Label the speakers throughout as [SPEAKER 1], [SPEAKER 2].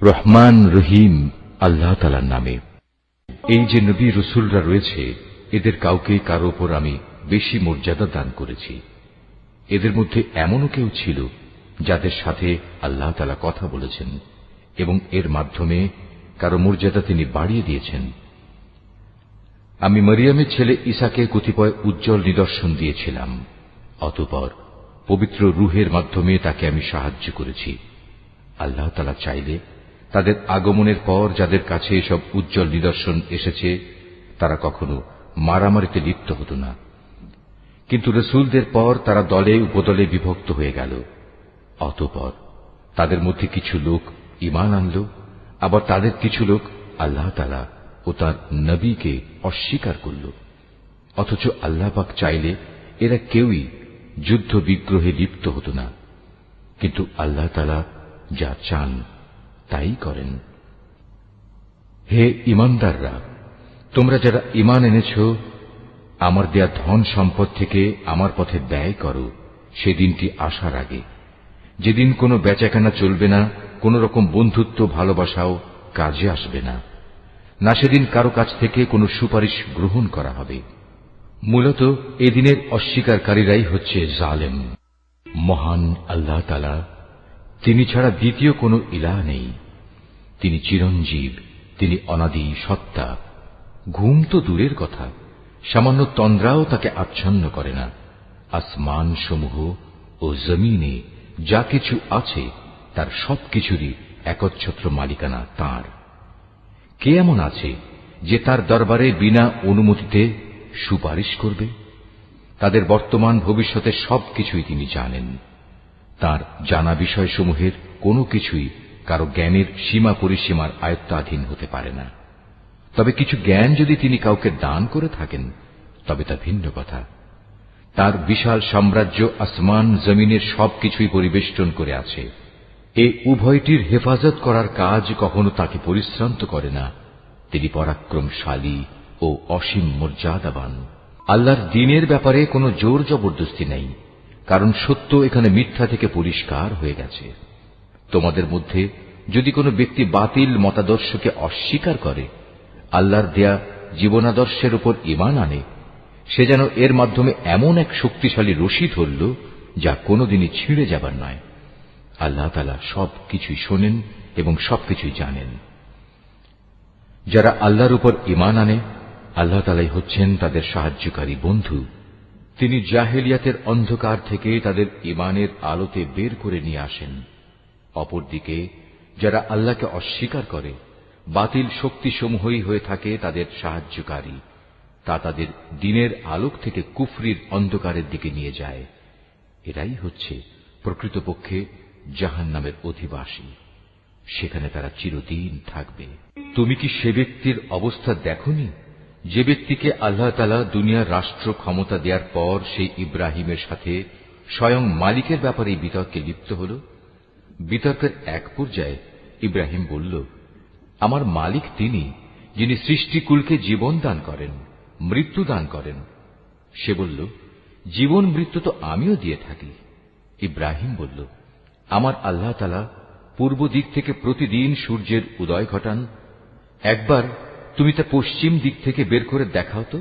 [SPEAKER 1] রহমান রহিম আল্লাহ তাআলার নামে। এই যে নবী রাসূলরা রয়েছে, এদের কাউকে কারো উপর আমি বেশি মর্যাদা দান করেছি। এদের মধ্যে এমনও কেউ ছিল যাদের সাথে আল্লাহ তাআলা কথা বলেছেন এবং এর মাধ্যমে কারো মর্যাদা তিনি বাড়িয়ে দিয়েছেন। আমি মরিয়মের ছেলে ঈসাকে কতিপয় উজ্জ্বল নিদর্শন দিয়েছিলাম, অতঃপর পবিত্র রূহের মাধ্যমে তাকে আমি সাহায্য করেছি। আল্লাহ তাআলা চাইলে তাদের আগমনের পর যাদের কাছে এসব উজ্জ্বল নিদর্শন এসেছে তারা কখনো মারামারিতে লিপ্ত হতো না, কিন্তু রাসূলদের পর তারা দলে উপদলে বিভক্ত হয়ে গেল। অতঃপর তাদের মধ্যে কিছু লোক ঈমান আনল, আবার তাদের কিছু লোক আল্লাহ তাআলা ও তার নবীকে অস্বীকার করল। অথচ আল্লাহ পাক চাইলে এরা কেউই যুদ্ধ বিগ্রহে লিপ্ত হতো না, কিন্তু আল্লাহ তাআলা যা চান তাই করেন। হে ঈমানদাররা, তোমরা যারা ঈমান এনেছ, আমার দেয়া ধন সম্পদ থেকে আমার পথে ব্যয় করো সেদিনটি আসার আগে, যেদিন কোনো বেচাকেনা চলবে না, কোন রকম বন্ধুত্ব ভালোবাসাও কাজে আসবে না, না সেদিন কারো কাছ থেকে কোনো সুপারিশ গ্রহণ করা হবে। মূলত এদিনের অস্বীকারীরাই হচ্ছে জালেম। মহান আল্লাহ তাআলা, তিনি ছাড়া দ্বিতীয় কোনো ইলাহ নেই। তিনি চিরঞ্জীব, তিনি অনাদি সত্তা। ঘুম তো দূরের কথা, সামান্য তন্দ্রাও তাকে আচ্ছন্ন করে না। আসমান সমূহ ও জমিনে যা কিছু আছে তার সবকিছুরই একচ্ছত্র মালিকানা তাঁর। কে এমন আছে যে তার দরবারে বিনা অনুমতিতে সুপারিশ করবে? তাদের বর্তমান ভবিষ্যতের সবকিছুই তিনি জানেন। তার জানা বিষয়সমূহের কোনো কিছুই কারো জ্ঞানের সীমা পরিসীমার আয়ত্তাধীন হতে পারে না। তবে কিছু জ্ঞান যদি তিনি কাউকে দান করে থাকেন তবে তা ভিন্ন কথা। তার বিশাল সাম্রাজ্য আসমান জমিনের সবকিছুই পরিবেষ্টন করে আছে। এই উভয়টির হেফাজত করার কাজ কখনো তাকে পরিশ্রান্ত করে না। তিনি পরাক্রমশালী ও অসীম মর্যাদাবান। আল্লাহর দ্বীনের ব্যাপারে কোনো জোর জবরদস্তি নেই, কারণ সত্য এখানে মিথ্যা থেকে পরিষ্কার হয়ে গেছে। তোমাদের মধ্যে যদি কোনো ব্যক্তি বাতিল মতাদর্শকে অস্বীকার করে আল্লাহর দেয়া জীবনাদর্শের উপর ঈমান আনে, সে যেন এর মাধ্যমে এমন এক শক্তিশালী রশি ধরল যা কোনোদিনই ছিঁড়ে যাবার নয়। আল্লাহ তাআলা সবকিছুই শোনেন এবং সবকিছুই জানেন। যারা আল্লাহর উপর ঈমান আনে, আল্লাহ তাআলাই হচ্ছেন তাদের সাহায্যকারী বন্ধু। তিনি জাহেলিয়াতের অন্ধকার থেকে তাদের ঈমানের আলোতে বের করে নিয়ে আসেন। অপরদিকে যারা আল্লাহকে অস্বীকার করে, বাতিল শক্তিসমূহই হয়ে থাকে তাদের সাহায্যকারী। তা তাদের দ্বীনের আলোক থেকে কুফরির অন্ধকারের দিকে নিয়ে যায়। এরাই হচ্ছে প্রকৃতপক্ষে জাহান্নামের অধিবাসী। সেখানে তারা চিরদিন থাকবে। তুমি কি সে ব্যক্তির অবস্থা দেখোনি যে ব্যক্তিকে আল্লাহ তাআলা দুনিয়ার রাষ্ট্র ক্ষমতা দেওয়ার পর সেই ইব্রাহিমের সাথে স্বয়ং মালিকের ব্যাপারে বিতর্কে লিপ্ত হল? বিতর্কের এক পর্যায়ে ইব্রাহিম বলল, আমার মালিক তিনি, যিনি সৃষ্টিকুলকে জীবন দান করেন, মৃত্যু দান করেন। সে বলল, জীবন মৃত্যু তো আমিও দিয়ে থাকি। ইব্রাহিম বলল, আমার আল্লাহ তাআলা পূর্ব দিক থেকে প্রতিদিন সূর্যের উদয় ঘটান। একবার তুমি তা পশ্চিম দিক থেকে বের করে দেখাও তো।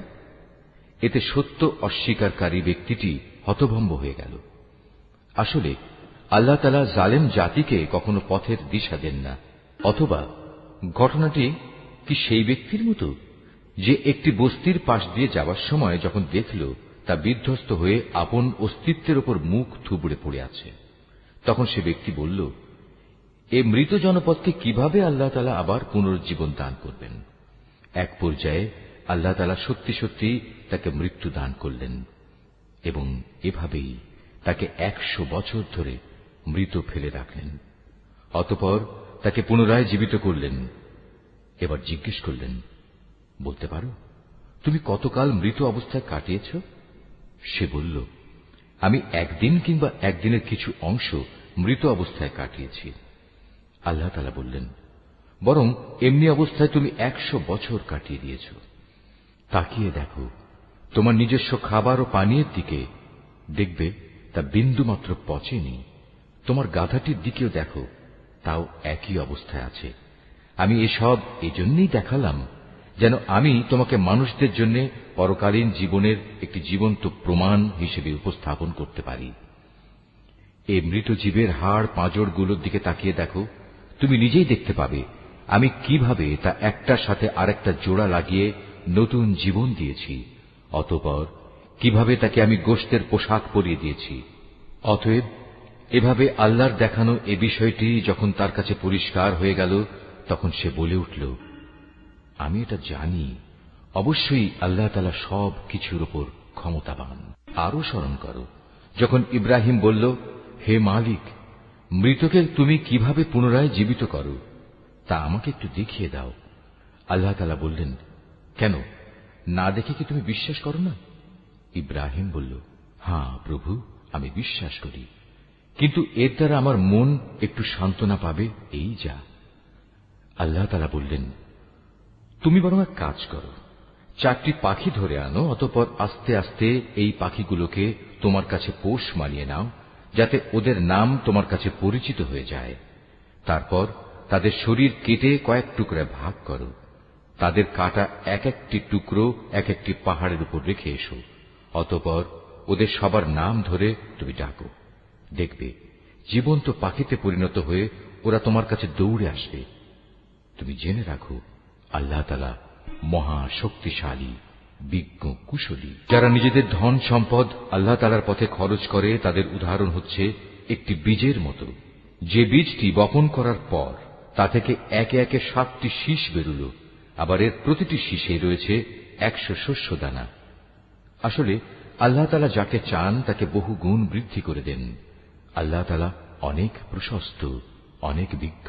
[SPEAKER 1] এতে সত্য অস্বীকারী ব্যক্তিটি হতভম্ব হয়ে গেল। আসলে আল্লাহ তাআলা জালেম জাতিকে কখনো পথের দিশা দেন না। অথবা ঘটনাটি কি সেই ব্যক্তির মতো যে একটি বস্তির পাশ দিয়ে যাওয়ার সময় যখন দেখল তা বিধ্বস্ত হয়ে আপন অস্তিত্বের উপর মুখ থুবড়ে পড়ে আছে, তখন সে ব্যক্তি বলল, এ মৃত জনপদকে কিভাবে আল্লাহ তাআলা আবার পুনরুজ্জীবন দান করবেন? এক পর্যায়ে আল্লাহ তাআলা সত্যি সত্যি তাকে মৃত্যু দান করলেন এবং এভাবেই তাকে 100 বছর ধরে মৃত ফেলে রাখলেন। অতঃপর তাকে পুনরায় জীবিত করলেন। এবার জিজ্ঞেস করলেন, বলতে পারো তুমি কতকাল মৃত অবস্থায় কাটিয়েছ? সে বলল, আমি একদিন কিংবা একদিনের কিছু অংশ মৃত অবস্থায় কাটিয়েছি। আল্লাহ তাআলা বললেন, বরং এমনি অবস্থায় তুমি 100 বছর কাটিয়ে দিয়েছ। তাকিয়ে দেখো তোমার নিজস্ব খাবার ও পানীয়ের দিকে, দেখবে তা বিন্দুমাত্র পচেনি। তোমার গাধাটির দিকেও দেখো, তাও একই অবস্থায় আছে। আমি এসব এজন্যই দেখালাম যেন আমি তোমাকে মানুষদের জন্য পরকালীন জীবনের একটি জীবন্ত প্রমাণ হিসেবে উপস্থাপন করতে পারি। এই মৃত জীবের হাড় পাঁজরগুলোর দিকে তাকিয়ে দেখো, তুমি নিজেই দেখতে পাবে আমি কিভাবে তা একটার সাথে আরেকটা জোড়া লাগিয়ে নতুন জীবন দিয়েছি। অতঃপর কিভাবে তাকে আমি গোশতের পোশাক পরিয়ে দিয়েছি। অতএব এভাবে আল্লাহর দেখানো এ বিষয়টি যখন তার কাছে পরিষ্কার হয়ে গেল, তখন সে বলে উঠল, আমি এটা জানি, অবশ্যই আল্লাহ তাআলা সব কিছুর উপর ক্ষমতাবান। আরো স্মরণ করো যখন ইব্রাহিম বলল, হে মালিক, মৃতকে তুমি কিভাবে পুনরায় জীবিত করো তা আমাকে একটু দেখিয়ে দাও। আল্লাহ তাআলা বললেন, কেন, না দেখে কি তুমি বিশ্বাস করো না? ইব্রাহিম বলল, হ্যাঁ প্রভু, আমি বিশ্বাস করি, কিন্তু এর দ্বারা আমার মন একটু সান্ত্বনা পাবে, এই যা। আল্লাহ তাআলা বললেন, তুমি বরং এক কাজ করো, 4টি পাখি ধরে আনো, অতঃপর আস্তে আস্তে এই পাখিগুলোকে তোমার কাছে পোষ মানিয়ে নাও, যাতে ওদের নাম তোমার কাছে পরিচিত হয়ে যায়। তারপর তাদের শরীর কেটে কয়েক টুকরায় ভাগ করো, তাদের কাটা এক একটি টুকরো এক একটি পাহাড়ের উপর রেখে এসো। অতঃপর ওদের সবার নাম ধরে তুমি ডাকো, দেখবে জীবন্ত পাখিতে পরিণত হয়ে ওরা তোমার কাছে দৌড়ে আসবে। তুমি জেনে রাখো, আল্লাহ তাআলা মহা শক্তিশালী, বিজ্ঞ, কুশলী। যারা নিজেদের ধন সম্পদ আল্লাহ তাআলার পথে খরচ করে, তাদের উদাহরণ হচ্ছে একটি বীজের মতো, যে বীজটি বপন করার পর তা থেকে একে একে 7টি শীষ বেরুল, আবার এর প্রতিটি শীষে রয়েছে 100 শস্য দানা। আসলে আল্লাহ তাআলা যাকে চান তাকে বহু গুণ বৃদ্ধি করে দেন। আল্লাহ তাআলা অনেক প্রশস্ত, অনেক বিজ্ঞ।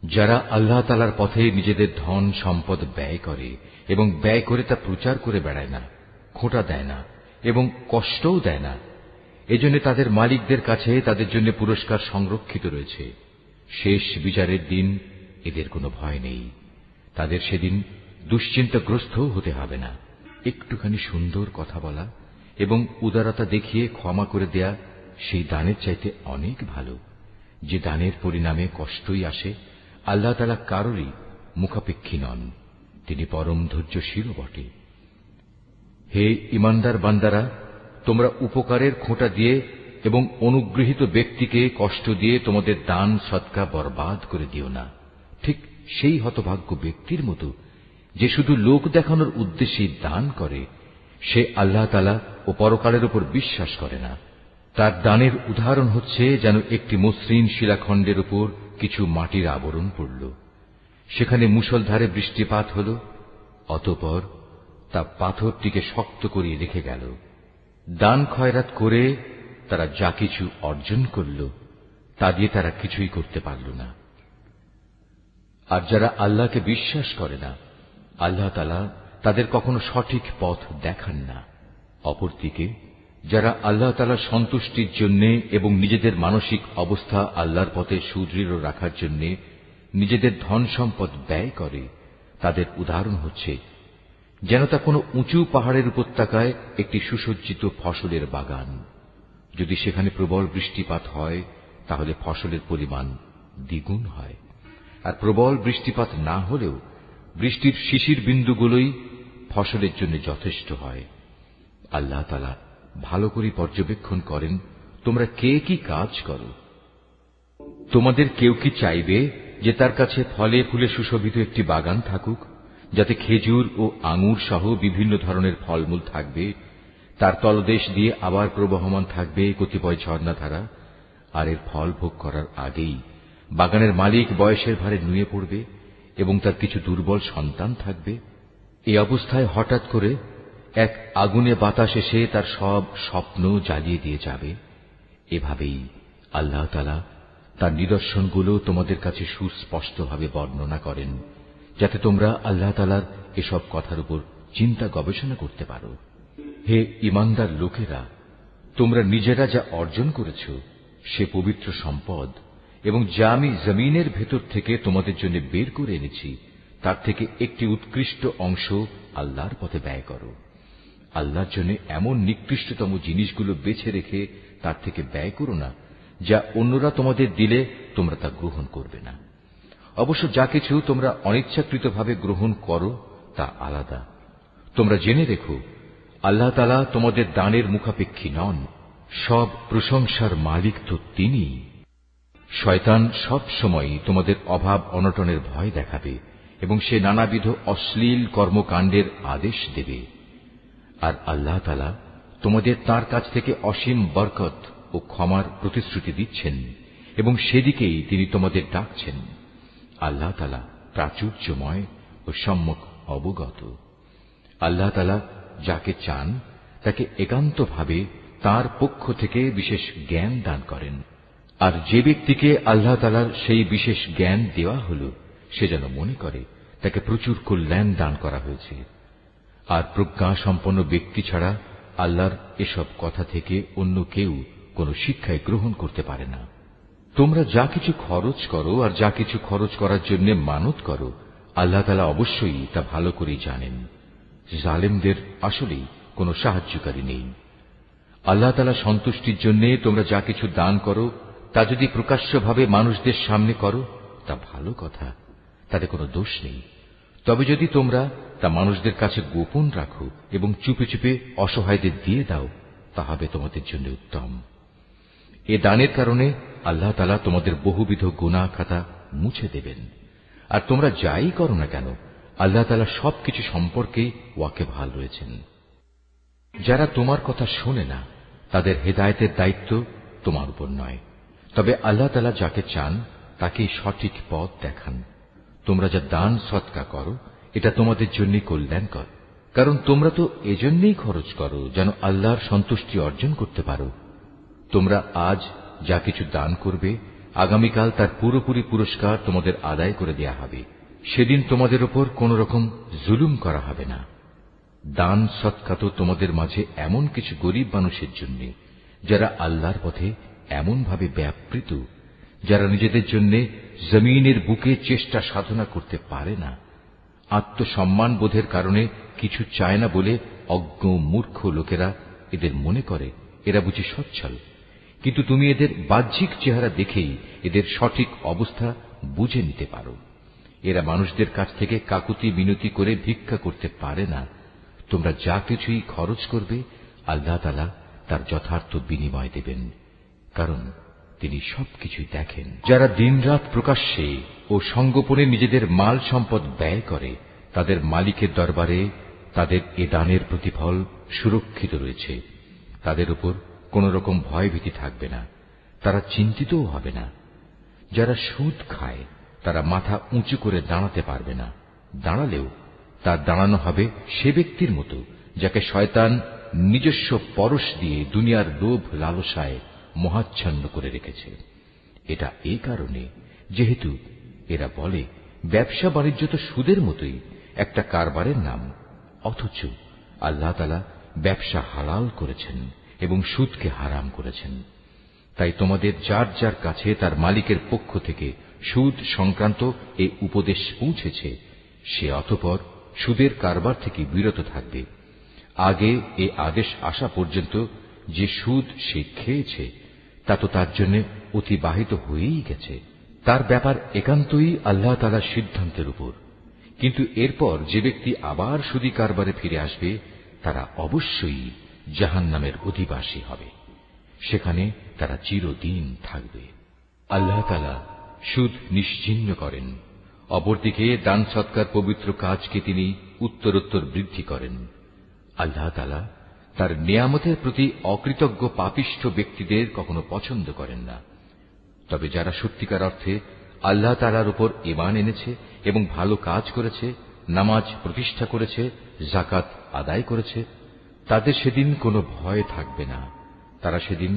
[SPEAKER 1] যারা আল্লাহ তাআলার পথে নিজেদের ধন সম্পদ ব্যয় করে এবং ব্যয় করে তা প্রচার করে বেড়ায় না, খোঁটা দেয় না এবং কষ্টও দেয় না, এজন্য তাদের মালিকদের কাছে তাদের জন্য পুরস্কার সংরক্ষিত রয়েছে। শেষ বিচারের দিন এদের কোনো ভয় নেই, তাদের সেদিন দুশ্চিন্তাগ্রস্ত হতে হবে না। একটুখানি সুন্দর কথা বলা এবং উদারতা দেখিয়ে ক্ষমা করে দেয়া সেই দানের চাইতে অনেক ভালো, যে দানের পরিণামে কষ্টই আসে। আল্লাহ তাআলা কারোরই মুখাপেক্ষী নন, তিনি পরম ধৈর্যশীল বটে। হে ঈমানদার বান্দারা, তোমরা উপকারের খোঁটা দিয়ে এবং অনুগৃহীত ব্যক্তিকে কষ্ট দিয়ে তোমাদের দান সদকা বরবাদ করে দিও না, ঠিক সেই হতভাগ্য ব্যক্তির মতো যে শুধু লোক দেখানোর উদ্দেশ্যেই দান করে, সে আল্লাহ তাআলা ও পরকালের উপর বিশ্বাস করে না। তার দানের উদাহরণ হচ্ছে যেন একটি মসৃণ শিলাখণ্ডের উপর কিছু মাটির আবরণ পড়ল, সেখানে মুষলধারে বৃষ্টিপাত হল, অতঃপর তা পাথরটিকে শক্ত করিয়ে রেখে গেল। দান খয়রাত করে তারা যা কিছু অর্জন করল, তা দিয়ে তারা কিছুই করতে পারল না। আর যারা আল্লাহকে বিশ্বাস করে না, আল্লাহ তাআলা তাদের কখনো সঠিক পথ দেখান না। অপরদিকে যারা আল্লাহ তাআলার সন্তুষ্টির জন্য এবং নিজেদের মানসিক অবস্থা আল্লাহর পথে সুদৃঢ় রাখার জন্য নিজেদের ধন সম্পদ ব্যয় করে, তাদের উদাহরণ হচ্ছে যেন তা কোনো উঁচু পাহাড়ের উপত্যকায় একটি সুসজ্জিত ফসলের বাগান। যদি সেখানে প্রবল বৃষ্টিপাত হয় তাহলে ফসলের পরিমাণ দ্বিগুণ হয়, আর প্রবল বৃষ্টিপাত না হলেও বৃষ্টির শিশির বিন্দুগুলোই ফসলের জন্য যথেষ্ট হয়। আল্লাহ তাআলা ভালো করে পর্যবেক্ষণ করেন তোমরা কে কি কাজ করো। তোমাদের কেউ কি চাইবে যে তার কাছে ফলে ফুলে সুশোভিত একটি বাগান থাকুক, যাতে খেজুর ও আঙুর সহ বিভিন্ন ধরনের ফলমূল থাকবে, তার তলদেশ দিয়ে আবার প্রবহমান থাকবে কতিপয় ঝর্ণাধারা, আর এর ফল ভোগ করার আগেই বাগানের মালিক বয়সের ভারে নুয়ে পড়বে এবং তার কিছু দুর্বল সন্তান থাকবে। এই অবস্থায় হঠাৎ করে এক আগুনে বাতাস এসে তার সব স্বপ্ন জ্বালিয়ে দিয়ে যাবে। এভাবেই আল্লাহ তাআলা তার নিদর্শনগুলো তোমাদের কাছে সুস্পষ্টভাবে বর্ণনা করেন, যাতে তোমরা আল্লাহ তাআলার এসব কথার উপর চিন্তা গবেষণা করতে পারো। হে ঈমানদার লোকেরা, তোমরা নিজেরা যা অর্জন করেছ সে পবিত্র সম্পদ এবং যা আমি জমিনের ভেতর থেকে তোমাদের জন্য বের করে এনেছি, তার থেকে একটি উৎকৃষ্ট অংশ আল্লাহর পথে ব্যয় করো। আল্লাহর জন্য এমন নিকৃষ্টতম জিনিসগুলো বেছে রেখে তার থেকে ব্যয় করো না, যা অন্যরা তোমাদের দিলে তোমরা তা গ্রহণ করবে না। অবশ্য যা কিছু তোমরা অনিচ্ছাকৃতভাবে গ্রহণ করো তা আলাদা। তোমরা জেনে রেখো, আল্লাহ তাআলা তোমাদের দানের মুখাপেক্ষী নন। সব প্রশংসার মালিক তো তিনিই। শয়তান সব সময় তোমাদের অভাব অনটনের ভয় দেখাবে এবং সে নানাবিধ অশ্লীল কর্মকাণ্ডের আদেশ দেবে। আর আল্লাহ তাআলা তোমাদের তার কাছ থেকে অসীম বরকত ও ক্ষমার প্রতিশ্রুতি দিচ্ছেন এবং সেদিকেই তিনি তোমাদের ডাকছেন। আল্লাহ তাআলা প্রাচুর্যময় ও সম্যক অবগত। আল্লাহ তাআলা যাকে চান তাকে একান্তভাবে তার পক্ষ থেকে বিশেষ জ্ঞান দান করেন। আর যে ব্যক্তিকে আল্লাহ তাআলার সেই বিশেষ জ্ঞান দেওয়া হল, সে যেন মনে করে তাকে প্রচুর কল্যাণ দান করা হয়েছে। আর প্রজ্ঞা সম্পন্ন ব্যক্তি ছাড়া আল্লাহর এসব কথা থেকে অন্য কেউ কোন শিক্ষায় গ্রহণ করতে পারে না। তোমরা যা কিছু খরচ করো আর যা কিছু খরচ করার জন্য মানত করো, আল্লাহ তাআলা অবশ্যই তা ভালো করেই জানেন। জালেমদের আসলেই কোনো সাহায্যকারী নেই। আল্লাহ তাআলা সন্তুষ্টির জন্য তোমরা যা কিছু দান করো তা যদি প্রকাশ্যভাবে মানুষদের সামনে করো তা ভালো কথা, তাতে কোনো দোষ নেই। তবে যদি তোমরা তা মানুষদের কাছে গোপন রাখো এবং চুপে চুপে অসহায়দের দিয়ে দাও, তা হবে তোমাদের জন্য উত্তম। এ দানের কারণে আল্লাহ তাআলা তোমাদের বহুবিধ গুনাহ খাতা মুছে দেবেন। আর তোমরা যাই করো না কেন, আল্লাহ তাআলা সবকিছু সম্পর্কে ওয়াকিবহাল রয়েছেন। যারা তোমার কথা শোনে না, তাদের হেদায়েতের দায়িত্ব তোমার উপর নয়, তবে আল্লাহ তাআলা যাকে চান তাকেই সঠিক পথ দেখান। তোমরা যা দান সদকা করো, এটা তোমাদের জন্য কল্যাণকর, কারণ তোমরা তো এজন্যই খরচ করো যেন আল্লাহর সন্তুষ্টি অর্জন করতে পারো। তোমরা আজ যা কিছু দান করবে, আগামীকাল তার পুরোপুরি পুরস্কার তোমাদের আদায় করে দেয়া হবে। সেদিন তোমাদের উপর কোন রকম জুলুম করা হবে না। দান সদকা তো তোমাদের মাঝে এমন কিছু গরিব মানুষের জন্য যারা আল্লাহর পথে এমনভাবে ব্যাপৃত, যারা নিজেদের জন্য জমিনের বুকে চেষ্টা সাধনা করতে পারে না। আত্মসম্মান বোধের কারণে কিছু চায় না বলে অজ্ঞ মূর্খ লোকেরা এদের মনে করে এরা বুঝি সচ্ছল, কিন্তু তুমি এদের বাহ্যিক চেহারা দেখেই এদের সঠিক অবস্থা বুঝে নিতে পারো। এরা মানুষদের কাছ থেকে কাকুতি মিনতি করে ভিক্ষা করতে পারে না। তোমরা যা কিছুই খরচ করবে, আল্লাহ তাআলা তার যথার্থ বিনিময় দেবেন, কারণ তিনি সবকিছুই দেখেন। যারা দিনরাত প্রকাশ্যে ও সঙ্গোপনে নিজেদের মাল সম্পদ ব্যয় করে, তাদের মালিকের দরবারে তাদের এ দানের প্রতিফল সুরক্ষিত রয়েছে। তাদের উপর কোন রকম ভয়ভীতি থাকবে না, তারা চিন্তিতও হবে না। যারা সুদ খায় তারা মাথা উঁচু করে দাঁড়াতে পারবে না, দাঁড়ালেও তার দাঁড়ানো হবে সে ব্যক্তির মতো যাকে শয়তান নিজস্ব পরশ দিয়ে দুনিয়ার লোভ লালসায় মোহাচ্ছন্ন করে রেখেছে। এটা এই কারণে যেহেতু এরা বলে ব্যবসা বাণিজ্য তো সুদের মতোই একটা কারবারের নাম, অথচ আল্লাহ তাআলা ব্যবসা হালাল করেছেন এবং সুদকে হারাম করেছেন। তাই তোমাদের যার যার কাছে তার মালিকের পক্ষ থেকে সুদ সংক্রান্ত এই উপদেশ পৌঁছেছে, সে অতঃপর সুদের কারবার থেকে বিরত থাকবে। আগে এ আদেশ আসা পর্যন্ত যে সুদ সে খেয়েছে তা তো তার জন্য অতিবাহিত হয়েই গেছে। তার ব্যাপার একান্তই আল্লাহ তাআলার সিদ্ধান্তের উপর। কিন্তু এরপর যে ব্যক্তি আবার সুদী কারবারে ফিরে আসবে, তারা অবশ্যই জাহান্নামের অধিবাসী হবে, সেখানে তারা চিরদিন থাকবে। আল্লাহ তাআলা সুদ নিশ্চিহ্ন করেন, অপরদিকে দান সৎকার পবিত্র কাজকে তিনি উত্তরোত্তর বৃদ্ধি করেন। আল্লাহ তাআলা তার নিয়ামতের প্রতি অকৃতজ্ঞ পাপিষ্ঠ ব্যক্তিদের কখনো পছন্দ করেন না। তবে যারা সত্যিকার অর্থে আল্লাহ তাআলার উপর ঈমান এনেছে এবং ভালো কাজ করেছে, নামাজ প্রতিষ্ঠা করেছে, যাকাত আদায় করেছে, তাদের সেদিন কোনো ভয় থাকবে না, তারা সেদিন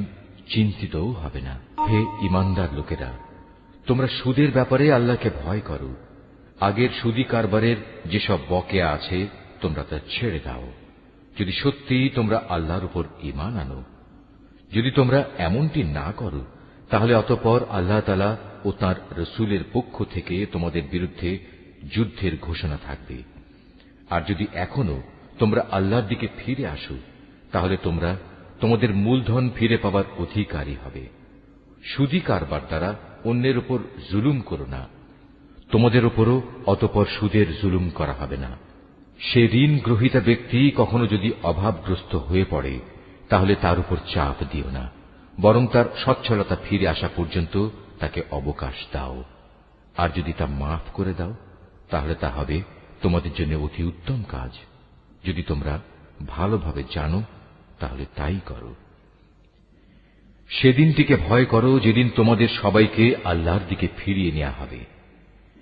[SPEAKER 1] চিন্তিতও হবে না। হে ঈমানদার লোকেরা, তোমরা সুদের ব্যাপারে আল্লাহকে ভয় করো। আগের সুদী কারবারের যেসব বকেয়া আছে তোমরা তা ছেড়ে দাও, যদি সত্যিই তোমরা আল্লাহর উপর ঈমান আনো। যদি তোমরা এমনটি না করো, তাহলে অতঃপর আল্লাহ তাআলা ও তাঁর রাসূলের পক্ষ থেকে তোমাদের বিরুদ্ধে যুদ্ধের ঘোষণা থাকবে। আর যদি এখনো তোমরা আল্লাহর দিকে ফিরে আসো, তাহলে তোমরা তোমাদের মূলধন ফিরে পাবার অধিকারী হবে। সুদী কারবার দ্বারা অন্যের উপর জুলুম করো না, তোমাদের উপরও অতঃপর সুদের জুলুম করা হবে না। সে ঋণ গ্রহীতা ব্যক্তি কখনো যদি অভাবগ্রস্ত হয়ে পড়ে তাহলে তার উপর চাপ দিও না, বরং তার সচ্ছলতা ফিরে আসা পর্যন্ত তাকে অবকাশ দাও। আর যদি তা মাফ করে দাও তাহলে তা হবে তোমাদের জন্য অতি উত্তম কাজ। যদি তোমরা ভালোভাবে জানো তাহলে তাই করো। সেদিনটিকে ভয় করো যেদিন তোমাদের সবাইকে আল্লাহর দিকে ফিরিয়ে নেওয়া হবে।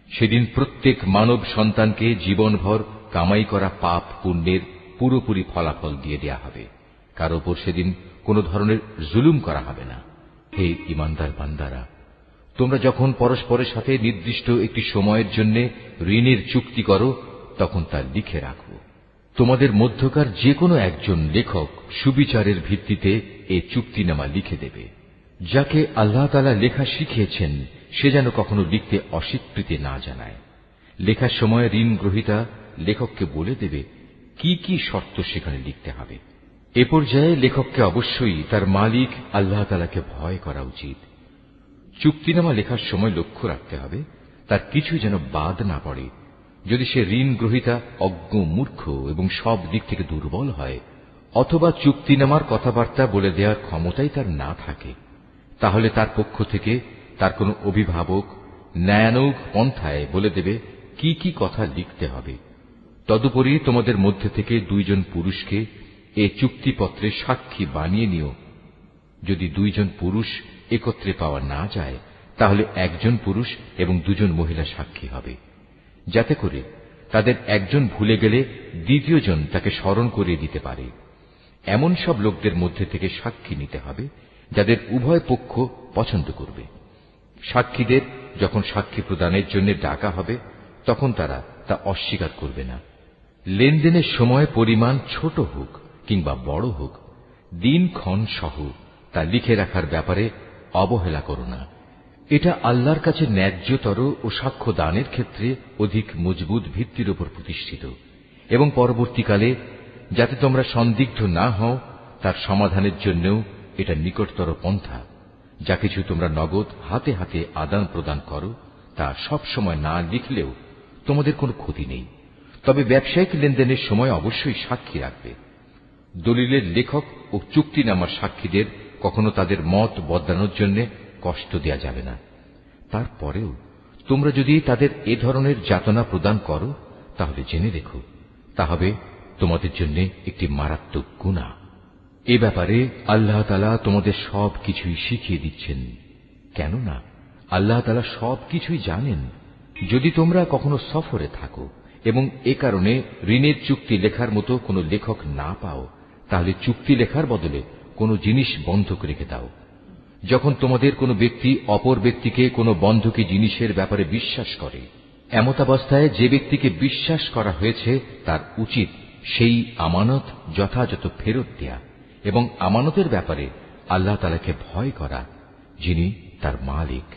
[SPEAKER 1] সেদিন প্রত্যেক মানব সন্তানকে জীবনভর কামাই করা পাপ পুণ্যের পুরোপুরি ফলাফল দিয়ে দেয়া হবে। কার ওপর সেদিন কোন ধরনের জুলুম করা হবে না। হে ঈমানদার বান্দারা, তোমরা যখন পরস্পরের সাথে নির্দিষ্ট একটি সময়ের জন্য ঋণের চুক্তি করো তখন তা লিখে রাখো। তোমাদের মধ্যকার যে কোনো একজন লেখক সুবিচারের ভিত্তিতে এ চুক্তিনামা লিখে দেবে। যাকে আল্লাহ তাআলা লেখা শিখিয়েছেন সে যেন কখনো লিখতে অস্বীকৃতি না জানায়। লেখার সময় ঋণ গ্রহীতা লেখককে বলে দেবে কি কি শর্ত সেখানে লিখতে হবে। এ পর্যায়ে লেখককে অবশ্যই তার মালিক আল্লাহ তাআলাকে ভয় করা উচিত। চুক্তিনামা লেখার সময় লক্ষ্য রাখতে হবে তার কিছু যেন বাদ না পড়ে। যদি সে ঋণ গ্রহীতা অজ্ঞ, মূর্খ এবং সব দিক থেকে দুর্বল হয়, অথবা চুক্তিনামার কথাবার্তা বলে দেওয়ার ক্ষমতাই তার না থাকে, তাহলে তার পক্ষ থেকে তার কোনো অভিভাবক ন্যায়ানুগ পন্থায় বলে দেবে কি কি কথা লিখতে হবে। তদুপরি তোমাদের মধ্যে থেকে দুইজন পুরুষকে এ চুক্তিপত্রে সাক্ষী বানিয়ে নিও। যদি দুইজন পুরুষ একত্রে পাওয়া না যায় তাহলে একজন পুরুষ এবং দুজন মহিলা সাক্ষী হবে, যাতে করে তাদের একজন ভুলে গেলে দ্বিতীয়জন তাকে স্মরণ করিয়ে দিতে পারে। এমন সব লোকদের মধ্যে থেকে সাক্ষী নিতে হবে যাদের উভয় পক্ষ পছন্দ করবে। সাক্ষীদের যখন সাক্ষী প্রদানের জন্য ডাকা হবে তখন তারা তা অস্বীকার করবে না। লেনদেনের সময় পরিমাণ ছোট হোক কিংবা বড় হোক, দিনক্ষণ সহ তা লিখে রাখার ব্যাপারে অবহেলা করো না। এটা আল্লাহর কাছে ন্যায্যতর ও সাক্ষ্য দানের ক্ষেত্রে অধিক মজবুত ভিত্তির উপর প্রতিষ্ঠিত, এবং পরবর্তীকালে যাতে তোমরা সন্দিগ্ধ না হও তার সমাধানের জন্যও এটা নিকটতর পন্থা। যা কিছু তোমরা নগদ হাতে হাতে আদান প্রদান করো তা সব সময় না লিখলেও তোমাদের কোনো ক্ষতি নেই, তবে ব্যবসায়িক লেনদেনের সময় অবশ্যই সাক্ষী রাখবে। দলিলের লেখক ও চুক্তিনামার সাক্ষীদের কখনো তাদের মত বদলানোর জন্য কষ্ট দেয়া যাবে না। তারপরেও তোমরা যদি তাদের এ ধরনের যাতনা প্রদান করো তাহলে জেনে রেখো তা হবে তোমাদের জন্য একটি মারাত্মক গুনাহ। এ ব্যাপারে আল্লাহ তাআলা তোমাদের সব কিছুই শিখিয়ে দিচ্ছেন, কেননা আল্লাহ তাআলা সব কিছুই জানেন। যদি তোমরা কখনো সফরে থাকো এবং এ কারণে ঋণের চুক্তি লেখার মতো কোনো লেখক না পাও, তাহলে চুক্তি লেখার বদলে কোনো জিনিস বন্ধক রেখে দাও। যখন তোমাদের কোনো ব্যক্তি অপর ব্যক্তিকে কোনো বন্ধকি জিনিসের ব্যাপারে বিশ্বাস করে, এমতাবস্থায় যে ব্যক্তিকে বিশ্বাস করা হয়েছে তার উচিত সেই আমানত যথাযথ ফেরত দেয়া এবং আমানতের ব্যাপারে আল্লাহ তাআলাকে ভয় করা, যিনি তার মালিক।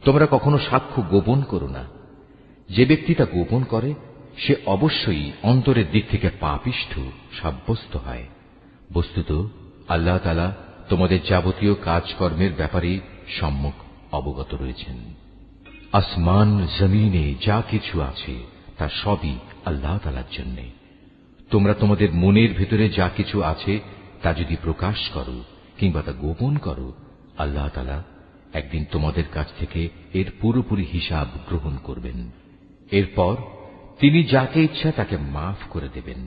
[SPEAKER 1] তোমরা কখনো সাক্ষ্য গোপন করো না। যে ব্যক্তি তা গোপন করে সে অবশ্যই অন্তরের দিক থেকে পাপিষ্ঠ সাব্যস্ত হয়। বস্তুত আল্লাহ তাআলা তোমাদের যাবতীয় কাজকর্মের ব্যাপারে সম্যক অবগত রয়েছেন। আসমান জমিনে যা কিছু আছে তা সবই আল্লাহ তাআলার জন্য। তোমরা তোমাদের মনের ভেতরে যা কিছু আছে তা যদি প্রকাশ করো কিংবা তা গোপন করো, আল্লাহ তাআলা একদিন তোমাদের কাছ থেকে এর পুরোপুরি হিসাব গ্রহণ করবেন। এরপর তিনি যাকে ইচ্ছা তাকে মাফ করে দেবেন,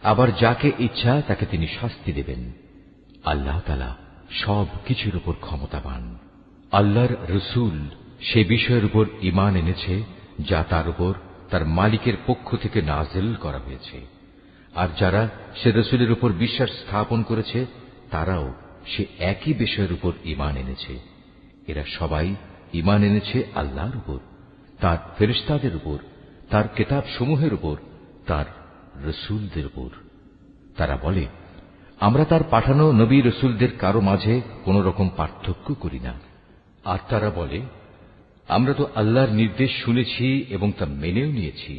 [SPEAKER 1] আবার যাকে ইচ্ছা তাকে তিনি শাস্তি দেবেন। আল্লাহ তাআলা সব কিছুর উপর ক্ষমতাবান। আল্লাহর রসুল সে বিষয়ের উপর ঈমান এনেছে যা তার উপর তার মালিকের পক্ষ থেকে নাযিল করা হয়েছে, আর যারা সে রসুলের উপর বিশ্বাস স্থাপন করেছে তারাও সে একই বিষয়ের উপর ঈমান এনেছে। এরা সবাই ঈমান এনেছে আল্লাহর উপর, তার ফেরেশতাদের উপর, তার কিতাব সমূহের উপর, তার রসুলদের উপর। তারা বলে, আমরা তার পাঠানো নবী রসুলদের কারো মাঝে কোন রকম পার্থক্য করি না। আর তারা বলে, আমরা তো আল্লাহর নির্দেশ শুনেছি এবং তা মেনেও নিয়েছি।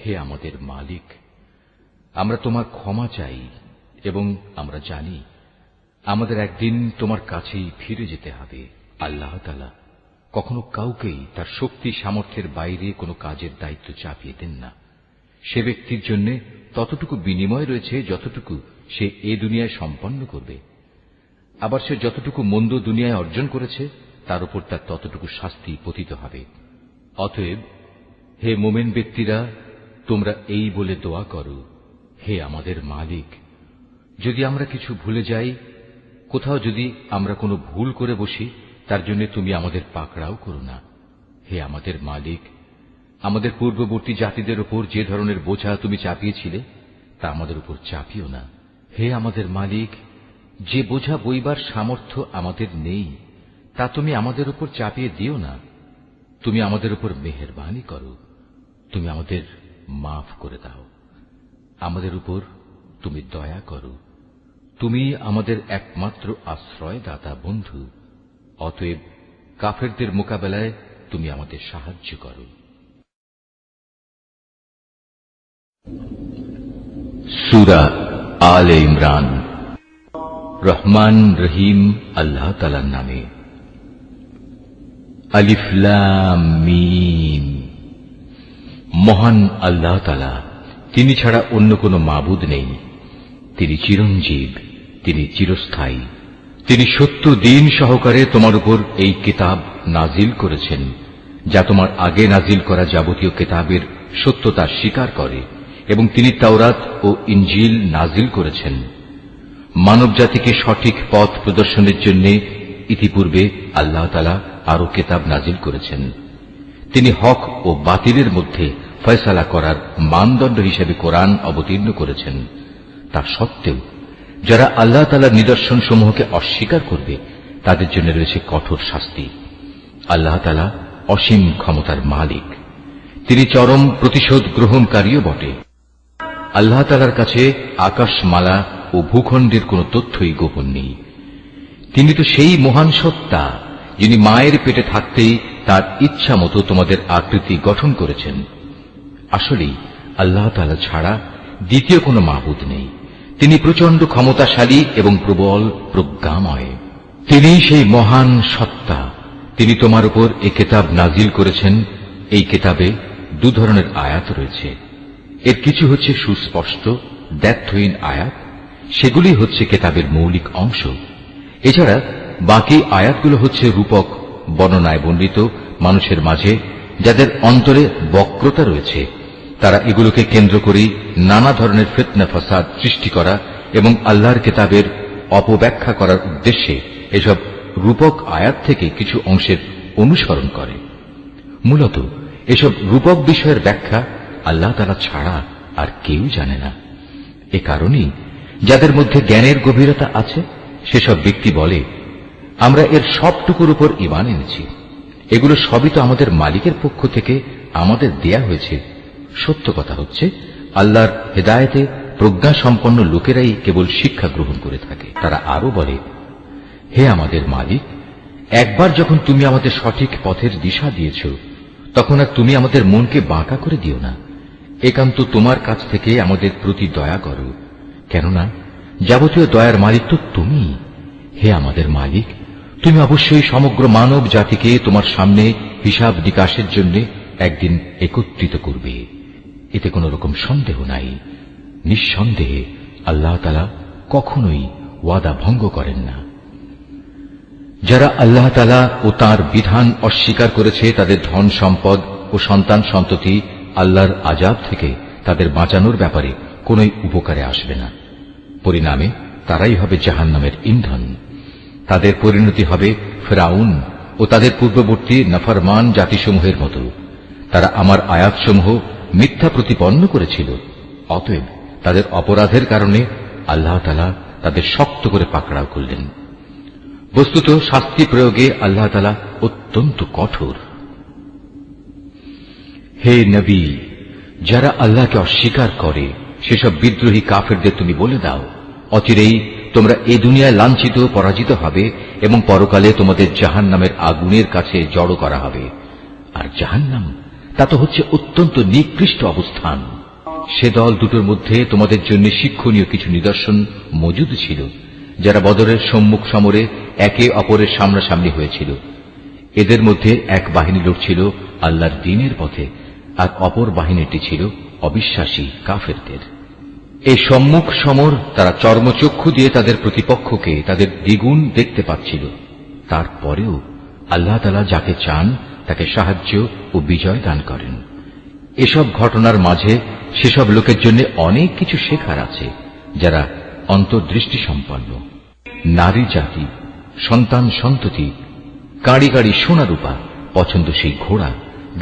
[SPEAKER 1] হে আমাদের মালিক, আমরা তোমার ক্ষমা চাই এবং আমরা জানি আমাদের একদিন তোমার কাছেই ফিরে যেতে হবে। আল্লাহ তাআলা কখনো কাউকেই তার শক্তি সামর্থ্যের বাইরে কোনো কাজের দায়িত্ব চাপিয়ে দেন না। সে ব্যক্তির জন্য ততটুকু বিনিময় রয়েছে যতটুকু সে এ দুনিয়ায় সম্পন্ন করবে। আবার সে যতটুকু মন্দ দুনিয়ায় অর্জন করেছে তার উপর তার ততটুকু শাস্তি পতিত হবে। অতএব হে মোমেন ব্যক্তিরা, তোমরা এই বলে দোয়া করো, হে আমাদের মালিক, যদি আমরা কিছু ভুলে যাই, কোথাও যদি আমরা কোনো ভুল করে বসি, তার জন্য তুমি আমাদের পাকড়াও করো না। হে আমাদের মালিক, আমাদের পূর্ববর্তী জাতিদের উপর যে ধরনের বোঝা তুমি চাপিয়েছিলে তা আমাদের উপর চাপিও না। হে আমাদের মালিক, যে বোঝা বইবার সামর্থ্য আমাদের নেই তা তুমি আমাদের উপর চাপিয়ে দিও না। তুমি আমাদের উপর মেহেরবানি করো, তুমি আমাদের মাফ করে দাও, আমাদের উপর তুমি দয়া করো। তুমি আমাদের একমাত্র আশ্রয়দাতা বন্ধু। অতএব কাফেরদের মোকাবেলায় তুমি আমাদের সাহায্য করো। সূরা আলে ইমরান। রহমান রহিম আল্লাহ তাআলার নামে। আলিফ লাম মিম। মহান আল্লাহ তাআলা, তিনি ছাড়া অন্য কোনো মাবুদ নেই। তিনি চিরঞ্জীব, তিনি চিরস্থায়ী। তিনি সত্য দিন সহকারে তোমার উপর এই কিতাব নাজিল করেছেন, যা তোমার আগে নাজিল করা যাবতীয় কিতাবের সত্যতা স্বীকার করে, এবং তিনি তাওরাত ও ইনজিল নাজিল করেছেন মানব জাতিকে সঠিক পথ প্রদর্শনের জন্য। ইতিপূর্বে আল্লাহ তাআলা আরো কিতাব নাজিল করেছেন। তিনি হক ও বাতিলের মধ্যে ফয়সালা করার মানদণ্ড হিসেবে কোরআন অবতীর্ণ করেছেন। তা সত্ত্বেও যারা আল্লাহ তাআলার নিদর্শন সমূহকে অস্বীকার করবে তাদের জন্য রয়েছে কঠোর শাস্তি। আল্লাহ তাআলা অসীম ক্ষমতার মালিক, তিনি চরম প্রতিশোধ গ্রহণকারীও বটে। আল্লাহ তাআলার কাছে আকাশমালা ও ভূখণ্ডের কোন তথ্যই গোপন নেই। তিনি তো সেই মহান সত্তা যিনি মায়ের পেটে থাকতেই তার ইচ্ছা মতো তোমাদের আকৃতি গঠন করেছেন। আসলেই আল্লাহ তাআলা ছাড়া দ্বিতীয় কোনো মাবুদ নেই। তিনি প্রচন্ড ক্ষমতাশালী এবং প্রবল প্রজ্ঞাময়। তিনি সেই মহান সত্তা। তিনি তোমার উপর এই কিতাব নাজিল করেছেন। এই কিতাবে দু ধরনের আয়াত রয়েছে। এর কিছু হচ্ছে সুস্পষ্ট দ্ব্যর্থহীন আয়াত, সেগুলি হচ্ছে কিতাবের মৌলিক অংশ। এছাড়া বাকি আয়াতগুলো হচ্ছে রূপক বর্ণনায় বর্ণিত মানুষের মাঝে যাদের অন্তরে বক্রতা রয়েছে। তারা এগুলোকে কেন্দ্র করেই নানা ধরনের ফিতনা ফাসাদ সৃষ্টি করা এবং আল্লাহর কিতাবের অপব্যাখ্যা করার উদ্দেশ্যে এসব রূপক আয়াত থেকে কিছু অংশের অনুসরণ করে। মূলত এসব রূপক বিষয়ের ব্যাখ্যা আল্লাহ তাআলা ছাড়া আর কেউ জানে না। এ কারণেই যাদের মধ্যে জ্ঞানের গভীরতা আছে সেসব ব্যক্তি বলে, আমরা এর সবটুকুর উপর ঈমান এনেছি। এগুলো সবই তো আমাদের মালিকের পক্ষ থেকে আমাদের দেয়া হয়েছে। সত্য কথা হচ্ছে, আল্লাহর হেদায়েতে প্রজ্ঞা সম্পন্ন লোকেরাই কেবল শিক্ষা গ্রহণ করে থাকে। তারা আরো বলে, হে আমাদের মালিক, একবার যখন তুমি আমাদের সঠিক পথের দিশা দিয়েছ, তখন আর তুমি আমাদের মনকে বাঁকা করে দিও না। একান্ত তোমার কাছ থেকে আমাদের প্রতি দয়া করো, কেননা যাবতীয় দয়ার মালিক তো তুমি। হে আমাদের মালিক, তুমি অবশ্যই সমগ্র মানব জাতিকে তোমার সামনে হিসাব নিকাশের জন্য একদিন একত্রিত করবে, এতে কোন রকম সন্দেহ নাই। নিঃসন্দেহে আল্লাহ তাআলা কখনোই ওয়াদা ভঙ্গ করেন না। যারা আল্লাহ তাআলা ও তাঁর বিধান অস্বীকার করেছে তাদের ধন সম্পদ ও সন্তান সন্ততি আল্লাহর আযাব থেকে তাদের বাঁচানোর ব্যাপারে কোনই উপকারে আসবে না। পরিণামে তারাই হবে জাহান্নামের ইন্ধন। তাদের পরিণতি হবে ফিরআউন ও তাদের পূর্ববর্তী নাফরমান জাতিসমূহের মতো। তারা আমার আয়াতসমূহ মিথ্যা প্রতিপন্ন করেছিল। অতএব তাদের অপরাধের কারণে আল্লাহ তাআলা তাদের শক্ত করে পাকড়াও করলেন। বস্তুত শাস্তি প্রয়োগে আল্লাহ তাআলা অত্যন্ত কঠোর। হে নবী, যারা আল্লাহকে অস্বীকার করে সেসব বিদ্রোহী কাফেরদের তুমি বলে দাও, অচিরেই তোমরা এই দুনিয়ায় লাঞ্ছিত পরাজিত হবে এবং পরকালে তোমাদের জাহান্নামের আগুনের কাছে জড়ো করা হবে। আর জাহান্নাম তা তো হচ্ছে অত্যন্ত নিকৃষ্ট অবস্থান। সে দল দুটোর মধ্যে তোমাদের জন্য শিক্ষণীয় কিছু নিদর্শন মজুদ ছিল। যারা বদরের সম্মুখ সমরে একে অপরের সামনাসামনি হয়েছিল। এদের মধ্যে এক বাহিনী লড়ছিল আল্লাহর দ্বীনের পথে, আর অপর বাহিনীটি ছিল অবিশ্বাসী কাফেরদের। এই সম্মুখ সমর তারা চর্মচক্ষু দিয়ে তাদের প্রতিপক্ষকে তাদের দ্বিগুণ দেখতে পাচ্ছিল। তারপরেও আল্লাহ তাআলা যাকে চান তাকে সাহায্য ও বিজয় দান করেন। এসব ঘটনার মাঝে সেসব লোকের জন্য অনেক কিছু শেখার আছে যারা অন্তর্দৃষ্টি সম্পন্ন। নারী জাতি, সন্তান সন্ততি, কাঁড়ি কাঁড়ি সোনা রূপা, পছন্দসই ঘোড়া,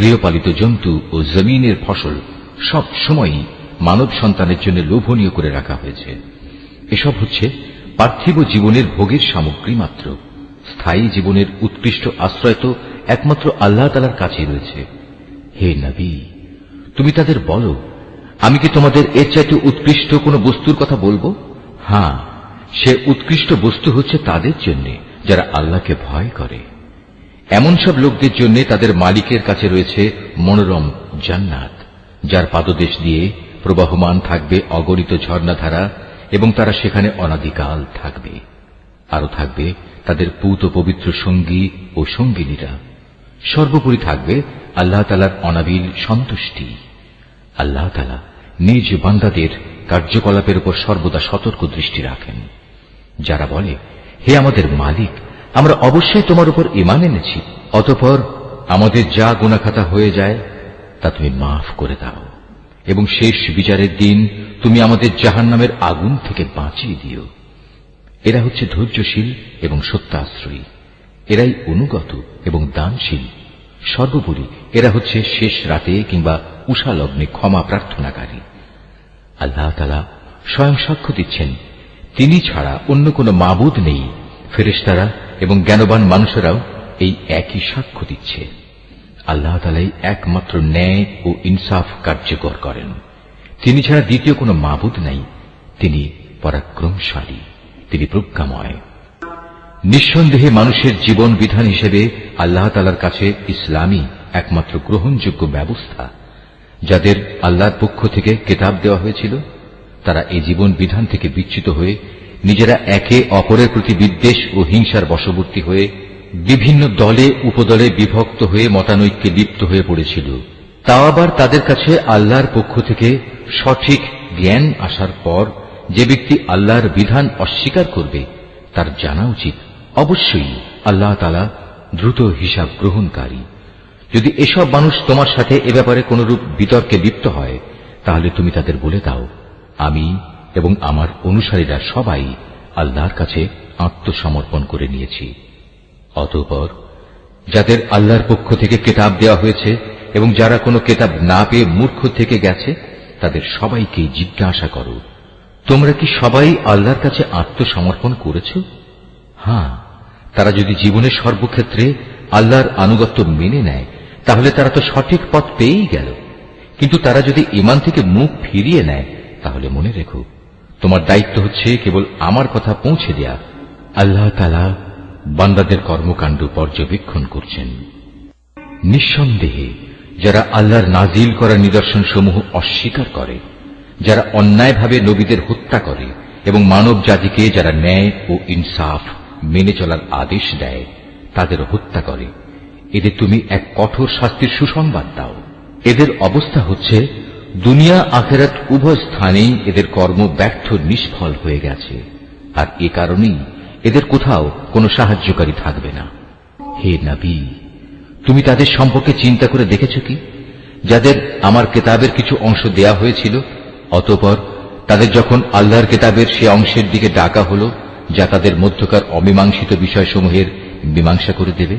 [SPEAKER 1] গৃহপালিত জন্তু ও জমিনের ফসল সব সময়ই মানব সন্তানের জন্য লোভনীয় করে রাখা হয়েছে। এসব হচ্ছে পার্থিব জীবনের ভোগের সামগ্রী মাত্র। স্থায়ী জীবনের উৎকৃষ্ট আশ্রয় তো একমাত্র আল্লাহ তাআলার কাছেই রয়েছে। হে নবী, তুমি তাদের বলো, আমি কি তোমাদের এর চাইতে উৎকৃষ্ট কোন বস্তুর কথা বলবো? হ্যাঁ, সে উৎকৃষ্ট বস্তু হচ্ছে তাদের জন্য যারা আল্লাহকে ভয় করে। এমন সব লোকদের জন্য তাদের মালিকের কাছে রয়েছে মনোরম জান্নাত, যার পাদদেশ দিয়ে প্রবাহমান থাকবে অগণিত ঝর্ণাধারা, এবং তারা সেখানে অনাদিকাল থাকবে। আরো থাকবে তাদের পূত পবিত্র সঙ্গী ও সঙ্গিনীরা। সর্বোপরি থাকবে আল্লাহ তাআলার অনাবিল সন্তুষ্টি। আল্লাহ তাআলা নিজ বান্দাদের কার্যকলাপের উপর সর্বদা সতর্ক দৃষ্টি রাখেন। যারা বলে, হে আমাদের মালিক, আমরা অবশ্যই তোমার উপর ঈমান এনেছি, অতঃপর আমাদের যা গুনাহখাতা হয়ে যায় তা তুমি মাফ করে দাও, এবং শেষ বিচারের দিন তুমি আমাদের জাহান্নামের আগুন থেকে বাঁচিয়ে দিও। এরা হচ্ছে ধৈর্যশীল এবং সত্যাশ্রয়ী। এরাই অনুগত এবং দানশীল। সর্বোপরি এরা হচ্ছে শেষ রাতে কিংবা উষা লগ্নে ক্ষমা প্রার্থনাকারী। আল্লাহ তাআলা স্বয়ং সাক্ষ্য দিচ্ছেন, তিনি ছাড়া অন্য কোন মাবুদ নেই। ফেরেশতারা এবং জ্ঞানবান মানুষেরাও এই একই সাক্ষ্য দিচ্ছে। আল্লাহ তাআলাই একমাত্র ন্যায় ও ইনসাফ কার্যকর করেন। তিনি ছাড়া দ্বিতীয় কোন মাবুদ নাই। তিনি পরাক্রমশালী, তিনি প্রজ্ঞাময়। নিঃসন্দেহে মানুষের জীবন বিধান হিসেবে আল্লাহ তাআলার কাছে ইসলামই একমাত্র গ্রহণযোগ্য ব্যবস্থা। যাদের আল্লাহর পক্ষ থেকে কিতাব দেওয়া হয়েছিল, তারা এই জীবন বিধান থেকে বিচ্যুত হয়ে নিজেরা একে অপরের প্রতি বিদ্বেষ ও হিংসার বশবর্তী হয়ে বিভিন্ন দলে উপদলে বিভক্ত হয়ে মতানৈক্যে লিপ্ত হয়ে পড়েছিল। তাও আবার তাদের কাছে আল্লাহর পক্ষ থেকে সঠিক জ্ঞান আসার পর যে ব্যক্তি আল্লাহর বিধান অস্বীকার করবে তার জানা উচিত অবশ্যই আল্লাহ তাআলা দ্রুত হিসাব গ্রহণকারী। যদি এসব মানুষ তোমার সাথে এ ব্যাপারে কোনরূপ বিতর্কে লিপ্ত হয়, তাহলে তুমি তাদের বলে দাও, আমি এবং আমার অনুসারীরা সবাই আল্লাহর কাছে আত্মসমর্পণ করে নিয়েছি। অতঃপর যাদের আল্লাহর পক্ষ থেকে কিতাব দেওয়া হয়েছে এবং যারা কোনো কিতাব না পেয়ে মূর্খ থেকে গেছে, তাদের সবাইকে জিজ্ঞাসা করো, তোমরা কি সবাই আল্লাহর কাছে আত্মসমর্পণ করেছ? হ্যাঁ, তারা যদি জীবনের সর্বক্ষেত্রে আল্লাহর আনুগত্য মেনে নেয়, তাহলে তারা তো সঠিক পথ পেয়েই গেল। কিন্তু তারা যদি ঈমান থেকে মুখ ফিরিয়ে নেয়, তাহলে মনে রেখো, তোমার দায়িত্ব হচ্ছে কেবল আমার কথা পৌঁছে দেয়া। আল্লাহ তাআলা বান্দাদের কর্মকাণ্ড পর্যবেক্ষণ করছেন। নিঃসন্দেহে যারা আল্লাহর নাজিল করা নিদর্শন সমূহ অস্বীকার করে, যারা অন্যায়ভাবে নবীদের হত্যা করে এবং মানব জাতিকে যারা ন্যায় ও ইনসাফ মেনে চলার আদেশ দেয় তাদের হত্যা করে, এদের তুমি এক কঠোর শাস্তির সুসংবাদ দাও। এদের অবস্থা হচ্ছে দুনিয়া আখিরাত উভয় স্থানেই এদের কর্ম ব্যর্থ নিষ্ফল হয়ে গেছে, আর এ কারণেই এদের কোথাও কোনো সাহায্যকারী থাকবে না। হে নবী, তুমি তাদের সম্পর্কে চিন্তা করে দেখেছ কি, যাদের আমার কিতাবের কিছু অংশ দেয়া হয়েছিল, অতঃপর তাদের যখন আল্লাহর কিতাবের সে অংশের দিকে ডাকা হল যা তাদের মধ্যকার অমীমাংসিত বিষয়সমূহের মীমাংসা করে দেবে,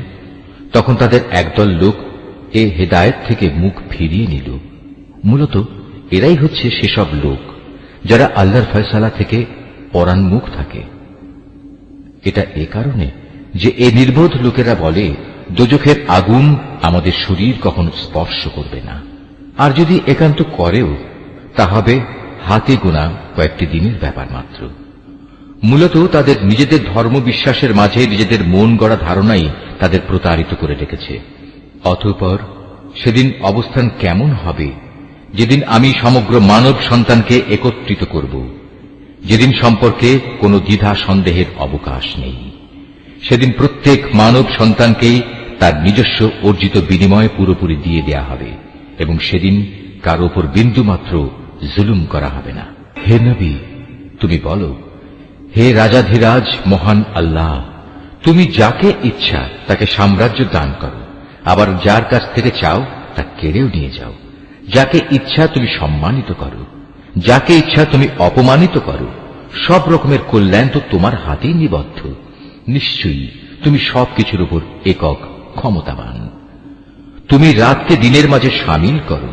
[SPEAKER 1] তখন তাদের একদল লোক এ হেদায়েত থেকে মুখ ফিরিয়ে নিল। মূলত এরাই হচ্ছে সেসব লোক যারা আল্লাহর ফয়সালা থেকে পরান্মুখ থাকে। এটা এ কারণে যে এ নির্বোধ লোকেরা বলে, দোজখের আগুন আমাদের শরীর কখনো স্পর্শ করবে না, আর যদি একান্ত করেও তা হবে হাতে গোনা কয়েকটি দিনের ব্যাপার মাত্র। মূলত তাদের নিজেদের ধর্ম বিশ্বাসের মাঝে নিজেদের মন গড়া ধারণাই তাদের প্রতারিত করে রেখেছে। অতঃপর সেদিন অবস্থান কেমন হবে, যেদিন আমি সমগ্র মানব সন্তানকে একত্রিত করব, যেদিন সম্পর্কে কোনো দ্বিধা সন্দেহের অবকাশ নেই। সেদিন প্রত্যেক মানব সন্তানকেই তার নিজস্ব অর্জিত বিনিময় পুরোপুরি দিয়ে দেয়া হবে এবং সেদিন কার উপর বিন্দুমাত্র জুলুম করা হবে না। হে নবী, তুমি বলো, হে রাজাধিরাজ মহান আল্লাহ, তুমি যাকে ইচ্ছা তাকে সাম্রাজ্য দান করো, আবার যার কাছ থেকে চাও তা কেড়েও নিয়ে যাও। যাকে ইচ্ছা তুমি সম্মানিত করো, যাকে ইচ্ছা তুমি অপমানিত করো। সব রকমের কল্যাণ তো তোমার হাতেই নিবদ্ধ। নিশ্চয়ই তুমি সবকিছুর উপর একক ক্ষমতাবান। তুমি রাতকে দিনের মাঝে শামিল করো,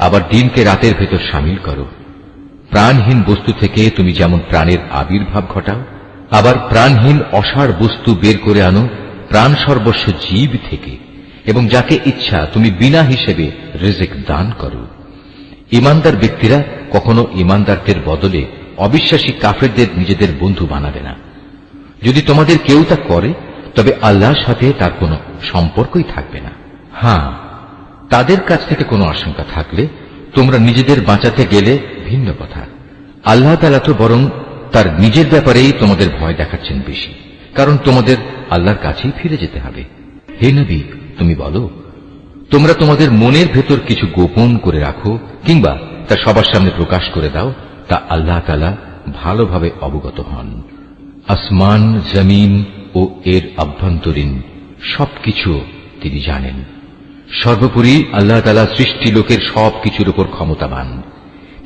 [SPEAKER 1] আবার দিনকে রাতের ভেতর শামিল করো। প্রাণহীন বস্তু থেকে তুমি যেমন প্রাণের আবির্ভাব ঘটাও, আবার প্রাণহীন অসাড় বস্তু বের করে আনো প্রাণ সর্বস্ব জীব থেকে, এবং যাকে ইচ্ছা তুমি বিনা হিসেবে রিজিক দান করো। ইমানদার ব্যক্তিরা কখনো ইমানদারদের বদলে অবিশ্বাসী কাফেরদের নিজেদের বন্ধু বানাবে না। যদি তোমাদের কেউ তা করে, তবে আল্লাহর সাথে তার কোনো সম্পর্কই থাকবে না। হ্যাঁ, তাদের কাছ থেকে কোনো আশঙ্কা থাকলে তোমরা নিজেদের বাঁচাতে গেলে ভিন্ন কথা। আল্লাহ তাআলা তো বরং তার নিজের ব্যাপারেই তোমাদের ভয় দেখাচ্ছেন বেশি, কারণ তোমাদের আল্লাহর কাছেই ফিরে যেতে হবে। হে নবী, তুমি বলো, তোমরা তোমাদের মনের ভেতর কিছু গোপন করে রাখো কিংবা তা সবার সামনে প্রকাশ করে দাও, তা আল্লাহ তাআলা ভালোভাবে অবগত হন। আসমান, জমিন ও এর আভ্যন্তরীণ সবকিছু তিনি জানেন। সর্বোপরি আল্লাহ তাআলা সৃষ্টি লোকের সবকিছুর উপর ক্ষমতাবান।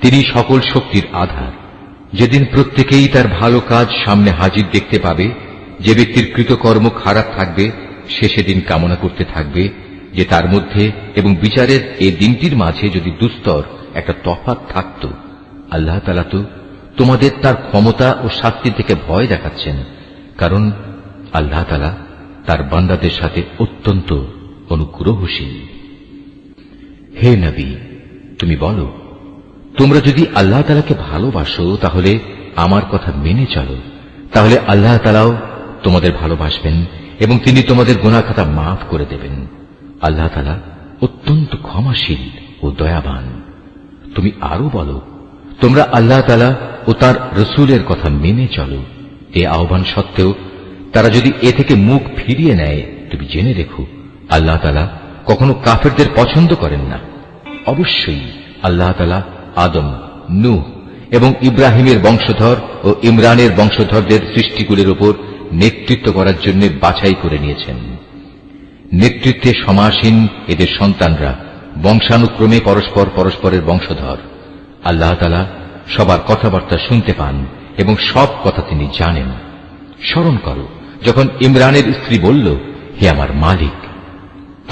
[SPEAKER 1] তিনি সকল শক্তির আধার। যেদিন প্রত্যেকেই তার ভালো কাজ সামনে হাজির দেখতে পাবে, যে ব্যক্তির কৃতকর্ম খারাপ থাকবে সে সেদিন কামনা করতে থাকবে যে তার মধ্যে এবং বিচারের এই দিনটির মাঝে যদি দুস্তর একটা তফাৎ থাকত। আল্লাহ তাআলা তো তোমাদের তার ক্ষমতা ও শাস্তি থেকে ভয় দেখাচ্ছেন, কারণ আল্লাহ তাআলা তার বান্দাদের সাথে অত্যন্ত অনুগ্রহশীল। হে নবী, তুমি বলো, তোমরা যদি আল্লাহ তাআলাকে ভালোবাসো তাহলে আমার কথা মেনে চলো, তাহলে আল্লাহ তাআলাও তোমাদের ভালোবাসবেন এবং তিনি তোমাদের গুনাহ খাতা মাফ করে দেবেন। আল্লাহ তাআলা অত্যন্ত ক্ষমাশীল ও দয়াবান। তুমি আরো বলো, তোমরা আল্লাহ তাআলা ও তার রাসূলের কথা মেনে চলো। এ আহ্বান সত্ত্বেও তারা যদি এ থেকে মুখ ফিরিয়ে নেয়, তুমি জেনে রেখো আল্লাহ তাআলা কখনো কাফেরদের পছন্দ করেন না। অবশ্যই আল্লাহ তাআলা আদম, নূহ এবং ইব্রাহিমের বংশধর ও ইমরানের বংশধরদের সৃষ্টিগুলির উপর নেতৃত্ব করার জন্য বাছাই করে নিয়েছেন। নেতৃত্বে সমাসীন এদের সন্তানরা বংশানুক্রমে পরস্পর পরস্পরের বংশধর। আল্লাহ তাআলা সবার কথাবার্তা শুনতে পান এবং সব কথা তিনি জানেন। স্মরণ করো, যখন ইমরানের স্ত্রী বলল, হে আমার মালিক,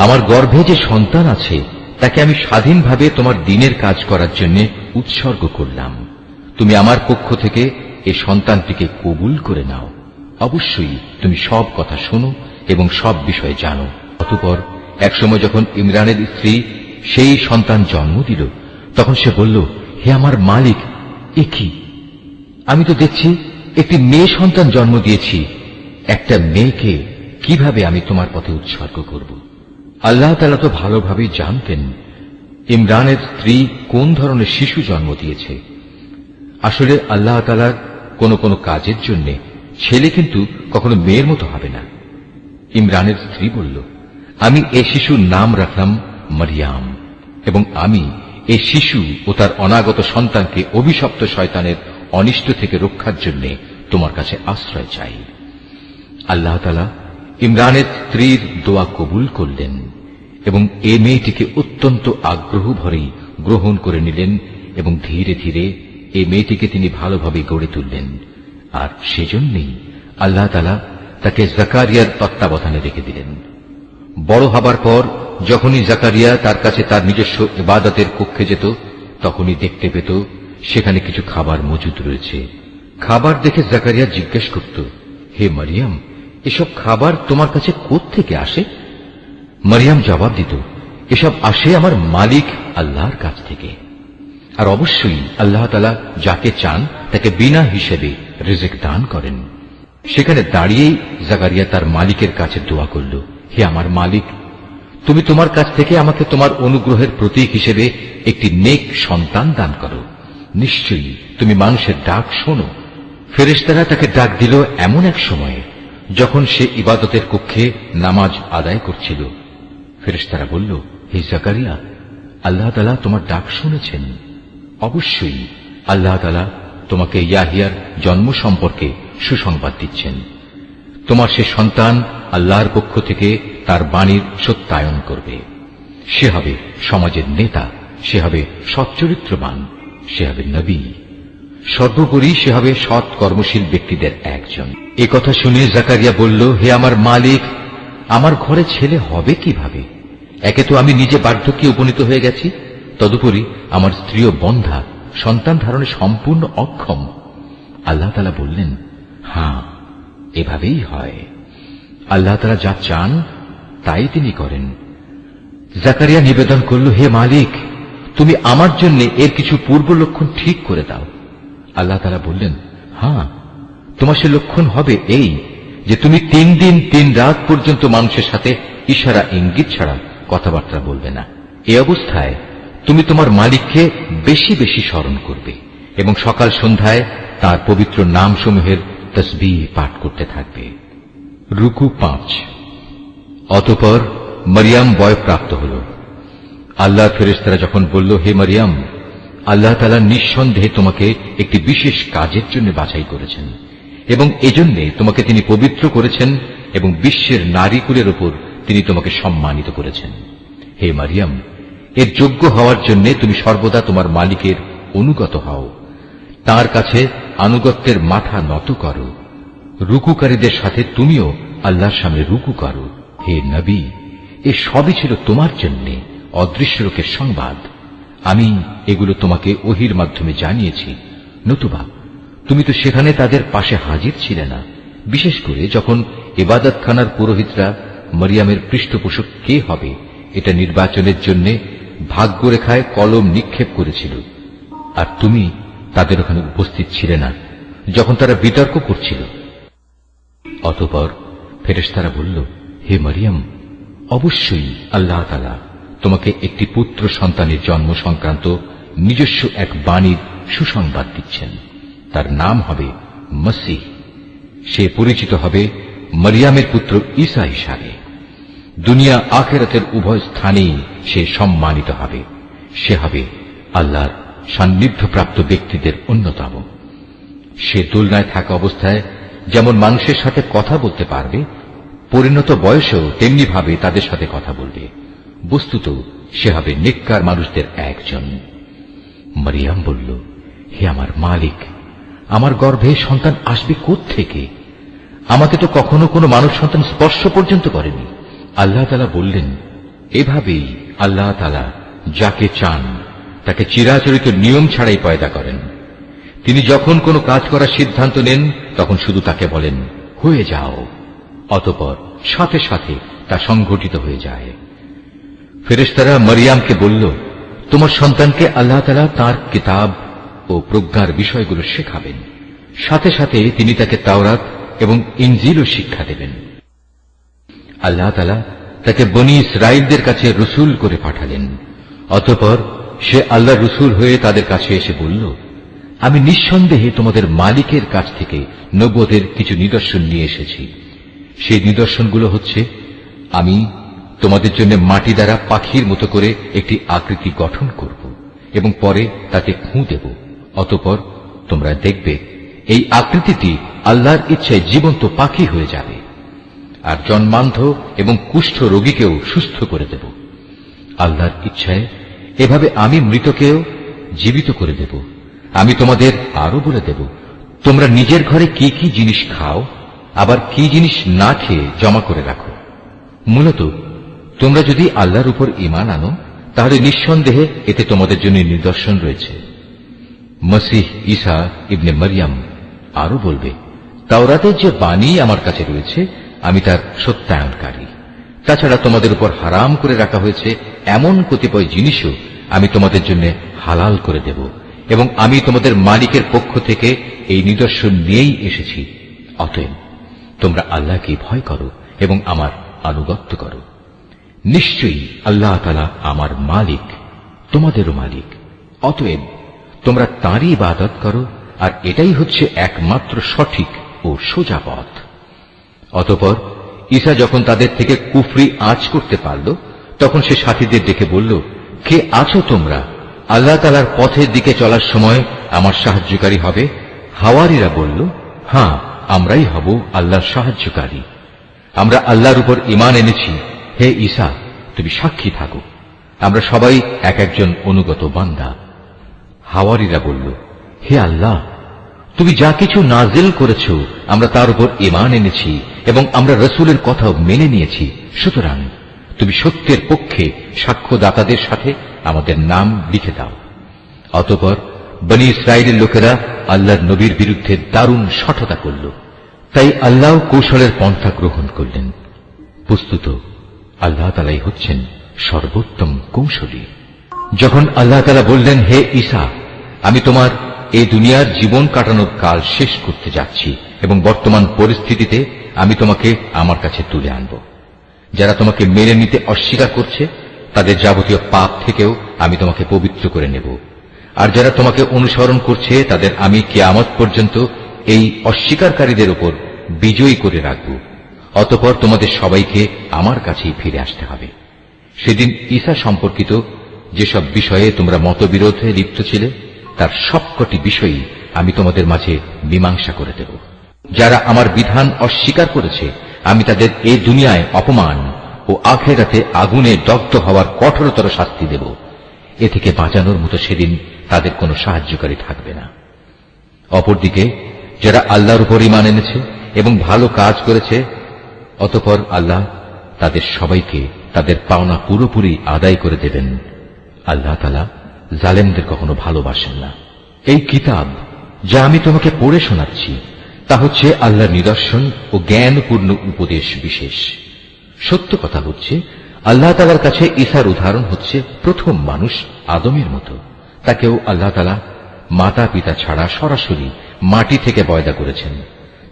[SPEAKER 1] আমার গর্ভে যে সন্তান আছে তাকে আমি স্বাধীনভাবে তোমার দ্বীনের কাজ করার জন্য উৎসর্গ করলাম। তুমি আমার পক্ষ থেকে এই সন্তানটিকে কবুল করে নাও। অবশ্যই তুমি সব কথা শোনো এবং সব বিষয়ে জানো। অতঃপর একসময় যখন ইমরানের স্ত্রী সেই সন্তান জন্ম দিল, তখন সে বলল, হে আমার মালিক, এ কি? আমি তো দেখছি একটি মেয়ে সন্তান জন্ম দিয়েছি। একটা মেয়েকে কিভাবে আমি তোমার পথে উৎসর্গ করব? আল্লাহ তাআলা তো ভালোভাবেই জানতেন ইমরানের স্ত্রী কোন ধরনের শিশু জন্ম দিয়েছে। আসলে আল্লাহ তাআলার কোনো কোনো কাজের জন্য ছেলে কিন্তু কখনো মেয়ের মতো হবে না। ইমরানের স্ত্রী বলল, আমি এই শিশুর নাম রাখলাম মারিয়াম, এবং আমি এই শিশু ও তার অনাগত সন্তানকে অভিশপ্ত শয়তানের অনিষ্ট থেকে রক্ষার জন্য তোমার কাছে আশ্রয় চাই। আল্লাহ তাআলা ইমরানের স্ত্রীর দোয়া কবুল করলেন এবং এ মেয়েটিকে অত্যন্ত আগ্রহ ভরেই গ্রহণ করে নিলেন এবং ধীরে ধীরে এই মেয়েটিকে তিনি ভালোভাবে গড়ে তুললেন। আর সেজন্যই আল্লাহ তাআলা তাকে জাকারিয়ার তত্ত্বাবধানে রেখে দিলেন। বড় হবার পর যখনই জাকারিয়া তার কাছে তার নিজস্ব ইবাদতের কক্ষে যেত, তখনই দেখতে পেত সেখানে কিছু খাবার মজুদ রয়েছে। খাবার দেখে জাকারিয়া জিজ্ঞেস করত, হে মারিয়াম, এসব খাবার তোমার কাছে কোত্থেকে আসে? মারিয়াম জবাব দিত, এসব আসে আমার মালিক আল্লাহর কাছ থেকে। আর অবশ্যই আল্লাহ তাআলা যাকে চান তাকে বিনা হিসেবে রিজিক দান করেন। সেখানে দাঁড়িয়েই জাকারিয়া তার মালিকের কাছে দোয়া করল, হে আমার মালিক, তুমি তোমার কাছ থেকে আমাকে তোমার অনুগ্রহের প্রতীক হিসেবে একটি নেক সন্তান দান করো। নিশ্চয়ই তুমি মানুষের ডাক শোনো। ফেরেশতারা তাকে ডাক দিল এমন এক সময়ে যখন সে ইবাদতের কক্ষে নামাজ আদায় করছিল, ফেরেশতারা বলল, হে জাকারিয়া, আল্লাহ তাআলা তোমার ডাক শুনেছেন। অবশ্যই আল্লাহ তাআলা তোমাকে ইয়াহিয়ার জন্ম সম্পর্কে সুসংবাদ দিচ্ছেন। তোমার সে সন্তান আল্লাহর পক্ষ থেকে তার বাণীর সত্যায়ন করবে। সে হবে সমাজের নেতা, সে হবে সচ্চরিত্রবান, সে হবে নবী, সর্বোপরি সে হবে সৎ কর্মশীল ব্যক্তিদের একজন। এ কথা শুনে জাকারিয়া বলল, হে আমার মালিক, আমার ঘরে ছেলে হবে কিভাবে? একে তো আমি নিজে বার্ধক্যে উপনীত হয়ে গেছি, তদুপরি আমার স্ত্রীও বন্ধা, সন্তান ধারণে সম্পূর্ণ অক্ষম। আল্লাহ তাআলা বললেন, হ্যাঁ, এভাবেই হয়। আল্লাহ তাআলা যা চান তাই তিনি করেন। জাকারিয়া নিবেদন করল, হে মালিক, তুমি আমার জন্য এর কিছু পূর্ব লক্ষণ ঠিক করে দাও। আল্লাহ তাআলা বললেন, হ্যাঁ, তোমার সে লক্ষণ হবে এই যে তুমি 3 দিন 3 রাত পর্যন্ত মানুষের সাথে ইশারা ইঙ্গিত ছাড়া কথাবার্তা বলবে না। এই অবস্থায় তুমি তোমার মালিককে বেশি বেশি স্মরণ করবে এবং সকাল সন্ধ্যায় তার পবিত্র নামসমূহের তসবিহ পাঠ করতে থাকবে। রুকু 5। অতঃপর মরিয়ম বয়প্রাপ্ত হল। আল্লাহর ফেরেশতারা যখন বলল, হে মরিয়ম, আল্লাহ তাআলা নিঃসন্দেহে তোমাকে একটি বিশেষ কাজের জন্য বাছাই করেছেন এবং এজন্য তোমাকে তিনি পবিত্র করেছেন এবং বিশ্বের নারীকুলের উপর তিনি তোমাকে সম্মানিত করেছেন। হে মরিয়ম, এর যোগ্য হওয়ার জন্য তুমি সর্বদা তোমার মালিকের অনুগত হও, তার কাছে আনুগত্যের মাথা নত করো। রুকুকারীদের সাথে তুমিও আল্লাহর সামনে রুকু করো। হে নবী, এ সবই ছিল তোমার জন্য অদৃশ্য লোকের সংবাদ। আমি এগুলো তোমাকে ওহীর মাধ্যমে জানিয়েছি, নতুবা তুমি তো সেখানে তাদের পাশে হাজির ছিলে না, বিশেষ করে যখন ইবাদতখানার পুরোহিতরা মরিয়মের পৃষ্ঠপোষক কে হবে এটা নির্বাচনের জন্য ভাগ্যরেখায় কলম নিক্ষেপ করেছিল, আর তুমি তাদের ওখানে উপস্থিত ছিলে না যখন তারা বিতর্ক করছিল। অতঃপর ফেরেশতারা বলল, হে মরিয়ম, অবশ্যই আল্লাহ তাআলা তোমাকে একটি পুত্র সন্তানের জন্ম সংক্রান্ত নিজস্ব এক বাণীর সুসংবাদ দিচ্ছেন। তার নাম হবে মসীহ। সে পরিচিত হবে মরিয়মের পুত্র ঈসা হিসাবে। দুনিয়া আখিরাতের উভয় স্থানেই সে সম্মানিত হবে। সে হবে আল্লাহর সান্নিধ্যপ্রাপ্ত ব্যক্তিদের অন্যতম। সে দোলনায় থাকা অবস্থায় যেমন মানুষের সাথে কথা বলতে পারবে, পরিণত বয়সেও তেমনি ভাবে তাদের সাথে কথা বলবে। বস্তুত সে হবে নেককার মানুষদের একজন। মরিয়ম বলল, হে আমার মালিক, আমার গর্ভে সন্তান আসবে কোত্থেকে? আমাকে তো কখনো কোনো মানব সন্তান স্পর্শ পর্যন্ত করেনি। আল্লাহ তাআলা বললেন, এভাবেই আল্লাহ তাআলা যাকে চান তাকে চিরাচরিত নিয়ম ছাড়াই পয়দা করেন। তিনি যখন কোনো কাজ করার সিদ্ধান্ত নেন তখন শুধু তাকে বলেন, হয়ে যাও, অতঃপর সাথে সাথে তা সংঘটিত হয়ে যায়। ফেরেশতারা মরিয়মকে বলল, তোমার সন্তানকে আল্লাহ তাআলা তাঁর কিতাব ও প্রজ্ঞার বিষয়গুলো শেখাবেন, সাথে সাথে তিনি তাকে তাওরাত এবং ইনজিলও শিক্ষা দেবেন। আল্লাহ তাআলা তাকে বনী ইসরাঈলদের কাছে রসুল করে পাঠালেন। অতঃপর সে আল্লাহর রসুল হয়ে তাদের কাছে এসে বলল, আমি নিঃসন্দেহে তোমাদের মালিকের কাছ থেকে নবুয়তের কিছু নিদর্শন নিয়ে এসেছি। সেই নিদর্শনগুলো হচ্ছে, আমি তোমাদের জন্য মাটি দ্বারা পাখির মতো করে একটি আকৃতি গঠন করব এবং পরে তাতে খুঁ দেব। অতঃপর তোমরা দেখবে এই আকৃতিটি আল্লাহর ইচ্ছায় জীবন্ত পাখি হয়ে যাবে, আর জন্মান্ধ এবং কুষ্ঠ রোগীকেও সুস্থ করে দেব। আল্লাহর ইচ্ছায় এভাবে আমি মৃতকেও জীবিত করে দেব। আমি তোমাদের আরো বলে দেব, তোমরা নিজের ঘরে কি কি জিনিস খাও, আবার কি জিনিস না খেয়ে জমা করে রাখো। মূলত তোমরা যদি আল্লাহর উপর ঈমান আনো তাহলে নিঃসন্দেহে এতে তোমাদের জন্য নিদর্শন রয়েছে। মসীহ ঈসা ইবনে মরিয়ম আরো বলবে, তাওরাতের যে বাণী আমার কাছে রয়েছে আমি তার সত্যায়নকারী। তাছাড়া তোমাদের উপর হারাম করে রাখা হয়েছে এমন কতিপয় জিনিসও আমি তোমাদের জন্য হালাল করে দেব, এবং আমি তোমাদের মালিকের পক্ষ থেকে এই নিদর্শন নিয়েই এসেছি। অতএব তোমরা আল্লাহকে ভয় করো এবং আমার আনুগত্য করো। নিশ্চয়ই আল্লাহ তাআলা আমার মালিক, তোমাদেরও মালিক। অতএব তোমরা তাঁরই ইবাদত করো, আর এটাই হচ্ছে একমাত্র সঠিক ও সোজা পথ। অতঃপর ঈসা যখন তাদের থেকে কুফরি আঁচ করতে পারল, তখন সে সাথীদের ডেকে বলল, কে আছো তোমরা? আল্লাহ তাআলার পথের দিকে চলার সময় আমার সাহায্যকারী হবে? হাওয়ারীরা বলল, হ্যাঁ, আমরাই হব আল্লাহর সাহায্যকারী। আমরা আল্লাহর উপর ঈমান এনেছি। হে ঈসা, তুমি সাক্ষী থাকো, আমরা সবাই এক একজন অনুগত বান্দা। হাওয়ারীরা বলল, হে আল্লাহ, তুমি যা কিছু নাজিল করেছ আমরা তার উপর ঈমান এনেছি এবং আমরা রাসূলের কথাও মেনে নিয়েছি, সুতরাং তুমি সত্যের পক্ষে সাক্ষ্যদাতাদের সাথে আমাদের নাম লিখে দাও। অতঃপর বনী ইসরায়েলের লোকেরা আল্লাহর নবীর বিরুদ্ধে দারুণ শঠতা করল, তাই আল্লাহ কৌশলের পন্থা গ্রহণ করলেন। বস্তুত আল্লাহ তাআলাই হচ্ছেন সর্বোত্তম কৌশলী। যখন আল্লাহ তাআলা বললেন, হে ঈসা, আমি তোমার এই দুনিয়ার জীবন কাটানোর কাল শেষ করতে যাচ্ছি এবং বর্তমান পরিস্থিতিতে আমি তোমাকে আমার কাছে তুলে আনব। যারা তোমাকে মেনে নিতে অস্বীকার করছে তাদের যাবতীয় পাপ থেকেও আমি তোমাকে পবিত্র করে নেব, আর যারা তোমাকে অনুসরণ করছে তাদের আমি কিয়ামত পর্যন্ত এই অস্বীকারীদের উপর বিজয়ী করে রাখব। অতঃপর তোমাদের সবাইকে আমার কাছেই ফিরে আসতে হবে। সেদিন ঈসা সম্পর্কিত যেসব বিষয়ে তোমরা মতবিরোধে লিপ্ত ছিলে তার সবকটি বিষয়ই আমি তোমাদের মাঝে মীমাংসা করে দেব। যারা আমার বিধান অস্বীকার করেছে আমি তাদের এই দুনিয়ায় অপমান ও আখিরাতে আগুনে দগ্ধ হওয়ার কঠোরতর শাস্তি দেব। এ থেকে বাঁচানোর মতো সেদিন তাদের কোনো সাহায্যকারী থাকবে না। অপরদিকে যারা আল্লাহর উপর ঈমান এনেছে এবং ভালো কাজ করেছে, অতঃপর আল্লাহ তাদের সবাইকে তাদের পাওনা পুরোপুরি আদায় করে দেবেন। আল্লাহ তাআলা জালেমদের কখনো ভালোবাসেন না। এই কিতাব যা আমি তোমাকে পড়ে শোনাচ্ছি তা হচ্ছে আল্লাহর নিদর্শন ও জ্ঞানপূর্ণ উপদেশ বিশেষ। সত্য কথা হচ্ছে আল্লাহ তাআলার কাছে ঈসার উদাহরণ হচ্ছে প্রথম মানুষ আদমের মতো। তাকেও আল্লাহ তাআলা মাতা পিতা ছাড়া সরাসরি মাটি থেকে পয়দা করেছেন।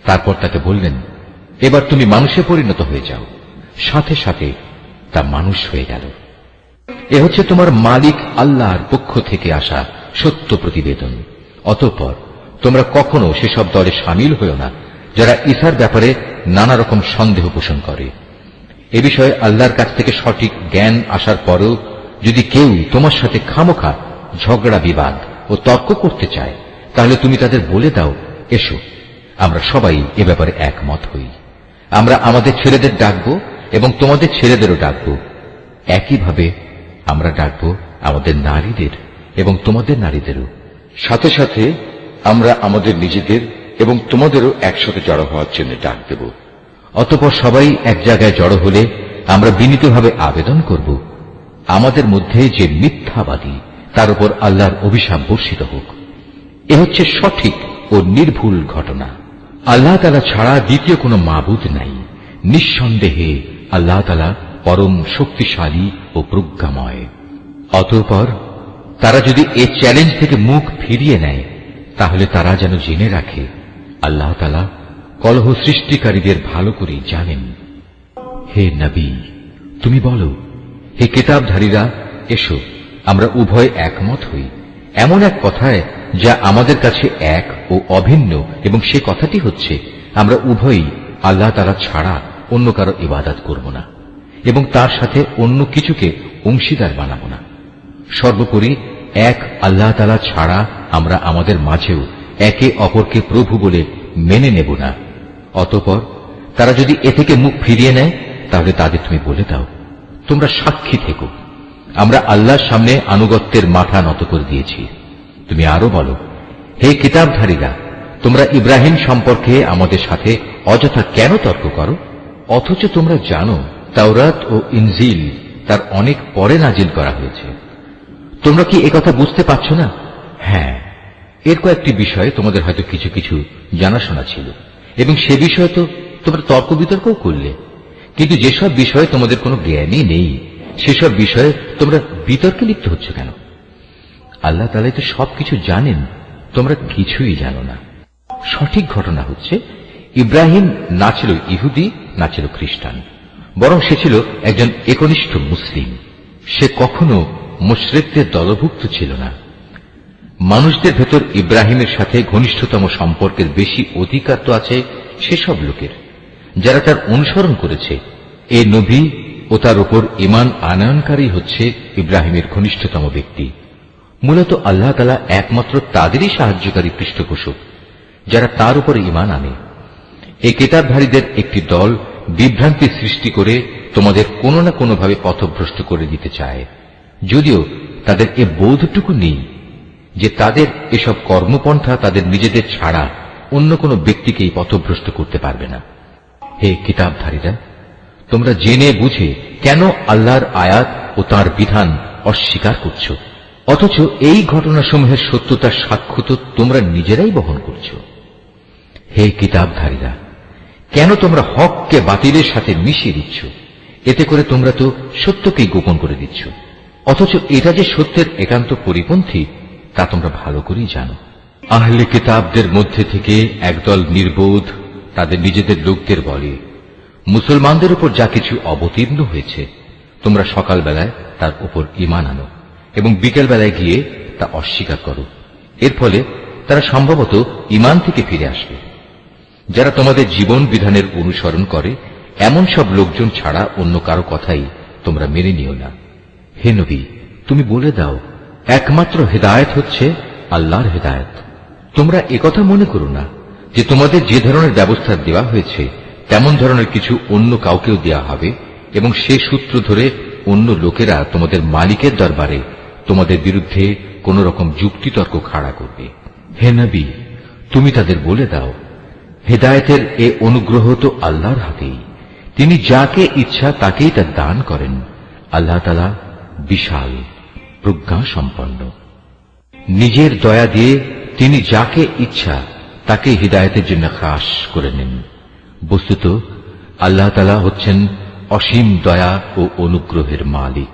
[SPEAKER 1] তারপর তাকে বললেন, এবার তুমি মানুষে পরিণত হয়ে যাও। সাথে সাথে তা মানুষ হয়ে গেল। এ হচ্ছে তোমার মালিক আল্লাহর পক্ষ থেকে আসা সত্য প্রতিবেদন। অতঃপর তোমরা কখনো সেসব দলে সামিল হও না যারা ঈসার ব্যাপারে নানা রকম সন্দেহ পোষণ করে। এ বিষয়ে আল্লাহর কাছ থেকে সঠিক জ্ঞান আসার পরেও যদি কেউ তোমার সাথে খামোখা ঝগড়া বিবাদ ও তর্ক করতে চায়, তাহলে তুমি তাদের বলে দাও, এসো আমরা সবাই এ ব্যাপারে একমত হই। আমরা আমাদের ছেলেদের ডাকব এবং তোমাদের ছেলেদেরও ডাকব। একইভাবে আমরা ডাকব আমাদের নারীদের এবং তোমাদের নারীদেরও। সাথে সাথে আমরা আমাদের নিজেদের এবং তোমাদেরও একসাথে জড়ো হওয়ার জন্য ডাক দেব। অতঃপর সবাই এক জায়গায় জড়ো হলে আমরা বিনীতভাবে আবেদন করব, আমাদের মধ্যে যে মিথ্যাবাদী তার উপর আল্লাহর অভিশাপ বর্ষিত হোক। এ হচ্ছে সঠিক ও নির্ভুল ঘটনা। আল্লাহ তাআলা ছাড়া দ্বিতীয় কোনো মাবুদ নাই। নিঃসন্দেহে আল্লাহ তাআলা পরম শক্তিশালী ও প্রজ্ঞাময়। অতঃপর তারা যদি এ চ্যালেঞ্জ থেকে মুখ ফিরিয়ে নেয়, তাহলে তারা যেন জেনে রাখে আল্লাহ তাআলা কলহ সৃষ্টিকারীদের ভালো করেই জানেন। হে নবী, তুমি বলো, হে কিতাবধারীরা, এসো আমরা উভয় একমত হই এমন এক কথায় যা আমাদের কাছে এক ও অভিন্ন, এবং সে কথাটি হচ্ছে আমরা উভয়ই আল্লাহ তাআলা ছাড়া অন্য কারো ইবাদত করব না এবং তার সাথে অন্য কিছুকে অংশীদার বানাবো না। সর্বোপরি এক আল্লাহ তাআলা ছাড়া আমরা আমাদের মাঝেও একে অপরকে প্রভু বলে মেনে নেব না। অতঃপর তারা যদি এ থেকে মুখ ফিরিয়ে নেয়, তাহলে তাদের তুমি বলে দাও, তোমরা সাক্ষী থেকো, আমরা আল্লাহর সামনে আনুগত্যের মাথা নত করে দিয়েছি। তুমি আরো বলো, হে কিতাবধারীরা, তোমরা ইব্রাহিম সম্পর্কে আমাদের সাথে অযথা কেন তর্ক করো, অথচ তোমরা জানো তাওরাত ও ইনজিল তার অনেক পরে নাজিল করা হয়েছে। তোমরা কি একথা বুঝতে পারছো না? হ্যাঁ, এর কয়েকটি বিষয়ে তোমাদের হয়তো কিছু কিছু জানাশোনা ছিল এবং সে বিষয়ে তো তোমরা তর্ক বিতর্কও করলে, কিন্তু যেসব বিষয়ে তোমাদের কোনো জ্ঞানই নেই সেসব বিষয়ে তোমরা বিতর্কে লিপ্ত হচ্ছ কেন? আল্লাহ তাআলা তো সবকিছু জানেন, তোমরা কিছুই জানো না। সঠিক ঘটনা হচ্ছে ইব্রাহিম না ছিল ইহুদি না ছিল খ্রিস্টান, বরং সে ছিল একজন একনিষ্ঠ মুসলিম। সে কখনো মুশরিকদের দলভুক্ত ছিল না। মানুষদের ভেতর ইব্রাহিমের সাথে ঘনিষ্ঠতম সম্পর্কের বেশি অধিকার তো আছে সেসব লোকের, যারা তার অনুসরণ করেছে। এই নবী ও তার উপর ঈমান আনয়নকারী হচ্ছে ইব্রাহিমের ঘনিষ্ঠতম ব্যক্তি। মূলত আল্লাহ তাআলা একমাত্র তাদেরই সাহায্যকারী পৃষ্ঠপোষক যারা তার উপর ঈমান আনে। এই কিতাবধারীদের একটি দল বিভ্রান্তি সৃষ্টি করে তোমাদের কোনো না কোনোভাবে পথভ্রষ্ট করে দিতে চায়, যদিও তাদের এ বোধটুকু নেই যে তাদের এসব কর্মপন্থা তাদের নিজেদের ছাড়া অন্য কোনো ব্যক্তিকেই পথভ্রষ্ট করতে পারবে না। হে কিতাবধারীরা, তোমরা জেনে বুঝে কেন আল্লাহর আয়াত ও তার বিধান অস্বীকার করছ, অথচ এই ঘটনাসমূহের সত্যতার সাক্ষ্য তো তোমরা নিজেরাই বহন করছ। হে কিতাবধারীরা, কেন তোমরা হককে বাতিলের সাথে মিশিয়ে দিচ্ছ? এতে করে তোমরা তো সত্যকেই গোপন করে দিচ্ছ, অথচ এটা যে সত্যের একান্ত পরিপন্থী তা তোমরা ভালো করেই জানো। আহলে কিতাবদের মধ্যে থেকে একদল নির্বোধ তাদের নিজেদের লোকদের বলে, মুসলমানদের উপর যা কিছু অবতীর্ণ হয়েছে তোমরা সকালবেলায় তার উপর ঈমান আনো এবং বিকেলবেলায় গিয়ে তা অস্বীকার করো। এর ফলে তারা সম্ভবত ঈমান থেকে ফিরে আসবে। যারা তোমাদের জীবন বিধানের অনুসরণ করে এমন সব লোকজন ছাড়া অন্য কারো কথাই তোমরা মেনে নিও না। হে নবী, তুমি বলে দাও, একমাত্র হেদায়েত হচ্ছে আল্লাহর হেদায়েত। তোমরা একথা মনে করো না যে তোমাদের যে ধরনের ব্যবস্থা দেওয়া হয়েছে তেমন ধরনের কিছু অন্য কাউকেও দেওয়া হবে এবং সে সূত্র ধরে অন্য লোকেরা তোমাদের মালিকের দরবারে তোমাদের বিরুদ্ধে কোন রকম যুক্তিতর্ক খাড়া করবে। হে নবী, তুমি তাদের বলে দাও, হেদায়েতের এ অনুগ্রহ তো আল্লাহর হাতেই। তিনি যাকে ইচ্ছা তাকেই তা দান করেন। আল্লাহ তাআলা বিশাল প্রজ্ঞা সম্পন্ন। নিজের দয়া দিয়ে তিনি যাকে ইচ্ছা তাকে হিদায়াতের জন্য খাস করে নেন। বস্তুত আল্লাহ তাআলা হচ্ছেন অসীম দয়া ও অনুগ্রহের মালিক।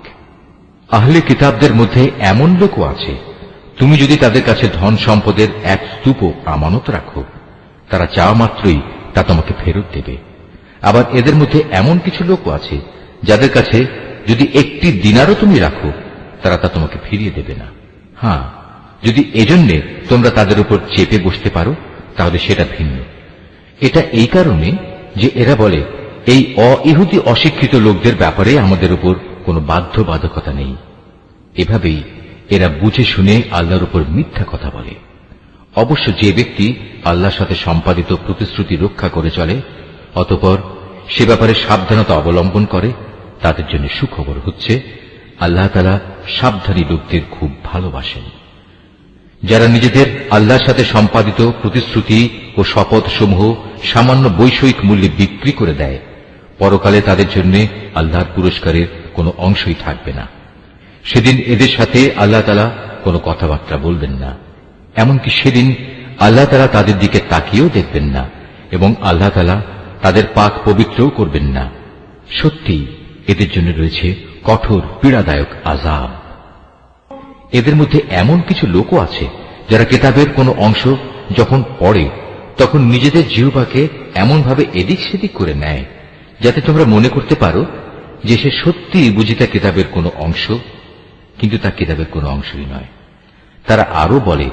[SPEAKER 1] আহলে কিতাবদের মধ্যে এমন লোকও আছে, তুমি যদি তাদের কাছে ধন সম্পদের এক স্তূপ আমানত রাখো, তারা চাওয়া মাত্রই তা তোমাকে ফেরত দেবে। আবার এদের মধ্যে এমন কিছু লোকও আছে যাদের কাছে যদি একটি দিনারও তুমি রাখো, তারা তা তোমাকে ফিরিয়ে দেবে না। হ্যাঁ, যদি এজন্যে তোমরা তাদের উপর চেপে বসতে পারো তাহলে সেটা ভিন্ন। এটা এই কারণে যে এরা বলে, এই অইহুদি অশিক্ষিত লোকদের ব্যাপারে আমাদের উপর কোনো বাধ্যবাধকতা নেই। এভাবেই এরা বুঝে শুনে আল্লাহর উপর মিথ্যা কথা বলে। অবশ্য যে ব্যক্তি আল্লাহর সাথে সম্পাদিত প্রতিশ্রুতি রক্ষা করে চলে, অতঃপর সে ব্যাপারে সাবধানতা অবলম্বন করে, তাদের জন্য সুখবর হচ্ছে আল্লাহ তাআলা সাবধানী লোকদের খুব ভালোবাসেন। যারা নিজেদের আল্লাহর সাথে সম্পাদিত প্রতিশ্রুতি ও শপথ সমূহ সামান্য বৈষয়িক মূল্যে বিক্রি করে দেয়, পরকালে তাদের জন্য আল্লাহর পুরস্কারের কোনো অংশই থাকবে না। সেদিন এদের সাথে আল্লাহ তাআলা কোনো কথাবার্তা বলবেন না, এমনকি সেদিন আল্লাহ তাআলা তাদের দিকে তাকিয়েও দেখবেন না এবং আল্লাহ তাআলা তাদের পাক পবিত্রও করবেন না। সত্যি এদের জন্য রয়েছে কঠোর পীড়াদায়ক আযাব। এদের মধ্যে এমন কিছু লোকও আছে যারা কিতাবের কোনো অংশ যখন পড়ে তখন নিজেদের জিহ্বাকে এমনভাবে এদিক সেদিক করে নেয় যাতে তোমরা মনে করতে পারো যে সে সত্যি বুঝি তা কিতাবের কোনো অংশ, কিন্তু তা কিতাবের কোনো অংশই নয়। তারা আরো বলে,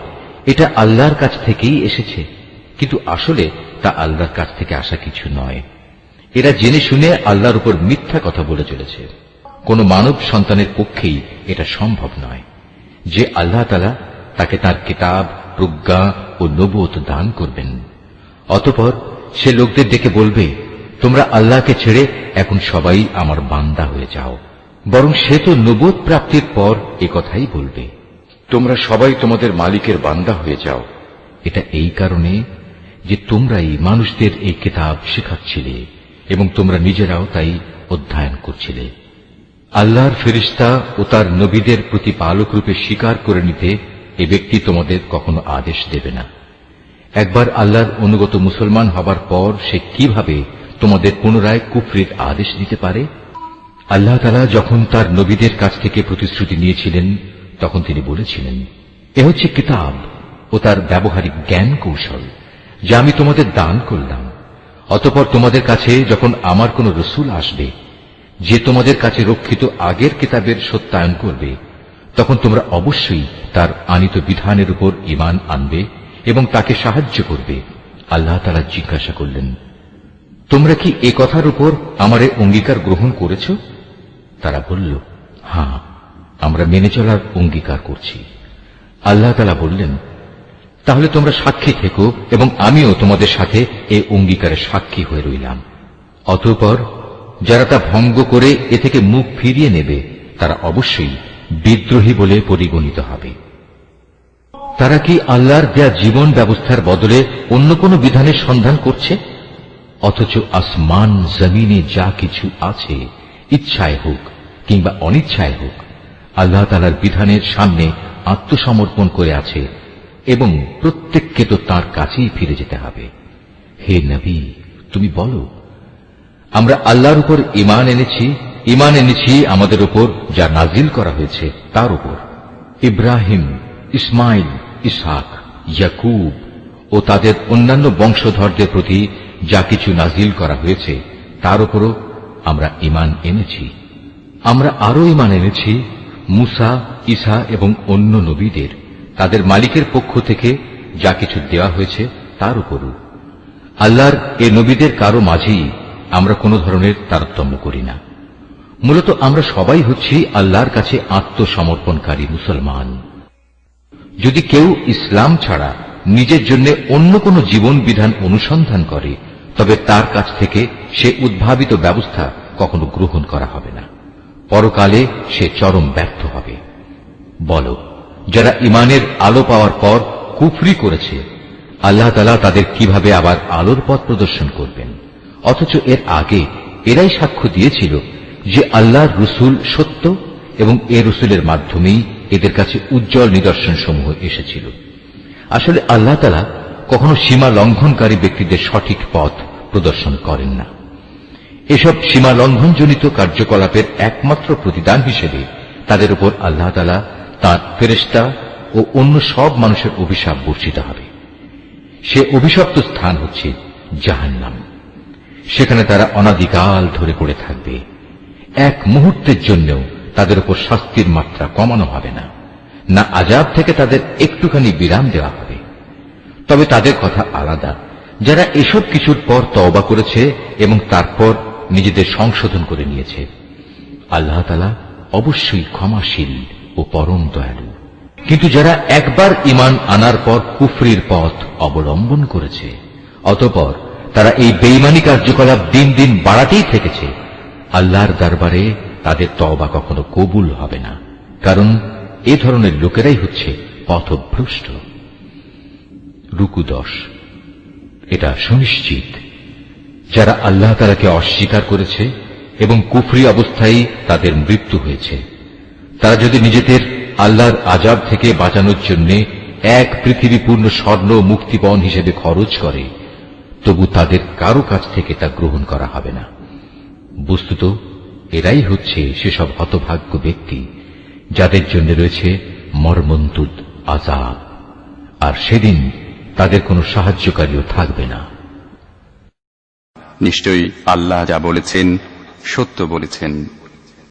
[SPEAKER 1] এটা আল্লাহর কাছ থেকেই এসেছে, কিন্তু আসলে তা আল্লাহর কাছ থেকে আসা কিছু নয়। এরা জেনে শুনে আল্লাহর উপর মিথ্যা কথা বলে চলেছে। কোন মানব সন্তানের পক্ষেই এটা সম্ভব নয় যে আল্লাহ তাআলা তাকে তার কিতাব, প্রজ্ঞা ও নবুয়ত দান করবেন। অতঃপর সে লোকদের ডেকে বলবে, তোমরা আল্লাহকে ছেড়ে এখন সবাই আমার বান্দা হয়ে যাও। বরং সে তো নবুয়ত প্রাপ্তির পর এ কথাই বলবে, তোমরা সবাই তোমাদের মালিকের বান্দা হয়ে যাও। এটা এই কারণে যে তোমরাই মানুষদের এই কিতাব শেখাচ্ছিলে এবং তোমরা নিজেরাও তাই অধ্যয়ন করছিলে। আল্লাহর ফেরেশতা ও তার নবীদের প্রতিপালক রূপে স্বীকার করে নিতে এ ব্যক্তি তোমাদের কখনো আদেশ দেবে না। একবার আল্লাহর অনুগত মুসলমান হবার পর সে কিভাবে তোমাদের পুনরায় কুফরির আদেশ দিতে পারে? আল্লাহ তাআলা যখন তার নবীদের কাছ থেকে প্রতিশ্রুতি নিয়েছিলেন তখন তিনি বলেছিলেন, এ হচ্ছে কিতাব ও তার ব্যবহারিক জ্ঞান কৌশল যা আমি তোমাদের দান করলাম। অতঃপর তোমাদের কাছে যখন আমার কোন রসূল আসবে যে তোমাদের কাছে রক্ষিত আগের কিতাবের সত্যায়ন করবে, তখন তোমরা অবশ্যই তার আনিত বিধানের উপর ঈমান আনবে এবং তাকে সাহায্য করবে। আল্লাহ তাআলা জিজ্ঞাসা করলেন, তোমরা কি এ কথার উপর আমার এ অঙ্গীকার গ্রহণ করেছ? তারা বলল, হ্যাঁ, আমরা মেনে চলার অঙ্গীকার করছি। আল্লাহ তাআলা বললেন, তাহলে তোমরা সাক্ষী থেকো এবং আমিও তোমাদের সাথে এ অঙ্গীকারে সাক্ষী হয়ে রইলাম। অতঃপর যারা তা ভঙ্গ করে এ থেকে মুখ ফিরিয়ে নেবে তারা অবশ্যই বিদ্রোহী বলে পরিগণিত হবে। তারা কি আল্লাহর দেয়া জীবন ব্যবস্থার বদলে অন্য কোন বিধানের সন্ধান করছে? অথচ আসমান জমিনে যা কিছু আছে, ইচ্ছায় হোক কিংবা অনিচ্ছায় হোক, আল্লাহ তাআলার বিধানের সামনে আত্মসমর্পণ করে আছে এবং প্রত্যেককে তো তাঁর কাছেই ফিরে যেতে হবে। হে নবী, তুমি বলো, আমরা আল্লাহর উপর ঈমান এনেছি আমাদের উপর যা নাজিল করা হয়েছে তার উপর। ইব্রাহিম, ইসমাইল, ইসহাক, ইয়াকুব ও তাদের অন্যান্য বংশধরদের প্রতি যা কিছু নাজিল করা হয়েছে তার উপরও আমরা ঈমান এনেছি। আমরা আরো ঈমান এনেছি মুসা, ঈসা এবং অন্য নবীদের তাদের মালিকের পক্ষ থেকে যা কিছু দেওয়া হয়েছে তার উপরও। আল্লাহর এ নবীদের কারো মাঝেই আমরা কোনো ধরনের তারতম্য করি না। মূলত আমরা সবাই হচ্ছি আল্লাহর কাছে আত্মসমর্পণকারী মুসলমান। যদি কেউ ইসলাম ছাড়া নিজের জন্য অন্য কোন জীবন বিধান অনুসন্ধান করে তবে তার কাছ থেকে সে উদ্ভাবিত ব্যবস্থা কখনো গ্রহণ করা হবে না। পরকালে সে চরম ব্যর্থ হবে। বলো, যারা ঈমানের আলো পাওয়ার পর কুফরি করেছে, আল্লাহ তাআলা তাদের কিভাবে আবার আলোর পথ প্রদর্শন করবেন? অথচ এর আগে এরাই সাক্ষ্য দিয়েছিল যে আল্লাহর রসুল সত্য এবং এ রসুলের মাধ্যমেই এদের কাছে উজ্জ্বল নিদর্শন সমূহ এসেছিল। আসলে আল্লাহ তাআলা কখনো সীমা লঙ্ঘনকারী ব্যক্তিদের সঠিক পথ প্রদর্শন করেন না। এসব সীমা লঙ্ঘনজনিত কার্যকলাপের একমাত্র প্রতিদান হিসেবে তাদের উপর আল্লাহ তাআলা তাঁর ফেরেশতা ও অন্য সব মানুষের অভিশাপ বর্ষিত হবে। সে অভিশপ্ত স্থান হচ্ছে জাহান্নাম। সেখানে তারা অনাদিকাল ধরে পড়ে থাকবে। এক মুহূর্তের জন্যও তাদের উপর শাস্তির মাত্রা কমানো হবে না, না আযাব থেকে তাদের একটুখানি বিরাম দেওয়া হবে। তবে তাদের কথা আলাদা, যারা এসব কিছুর পর তওবা করেছে এবং তারপর নিজেদের সংশোধন করে নিয়েছে। আল্লাহ তাআলা অবশ্যই ক্ষমাশীল ও পরম দয়ালু। কিন্তু যারা একবার ঈমান আনার পর কুফরির পথ অবলম্বন করেছে, অতঃপর তারা এই বেঈমানি কার্যকলাপ দিন দিন বাড়াতেই থেকেছে, আল্লাহর দরবারে তাদের তওবা কখনো কবুল হবে না, কারণ এ ধরনের লোকেরাই হচ্ছে পথভ্রষ্ট। রুকু 10। এটা সুনিশ্চিত, যারা আল্লাহ তাআলাকে অস্বীকার করেছে এবং কুফরি অবস্থায় তাদের মৃত্যু হয়েছে, তারা যদি নিজেদের আল্লাহর আযাব থেকে বাঁচানোর জন্য এক পৃথিবী পূর্ণ স্বর্ণ মুক্তিপণ হিসেবে খরচ করে, তবু তাদের কারো কাছ থেকে তা গ্রহণ করা হবে না। বস্তুত এরাই হচ্ছে সেসব হতভাগ্য ব্যক্তি যাদের জন্য রয়েছে মর্মন্তুদ আযাব, আর সেদিন তাদের কোনো সাহায্যকারীও থাকবে না।
[SPEAKER 2] নিশ্চয়ই আল্লাহ যা বলেছেন সত্য বলেছেন।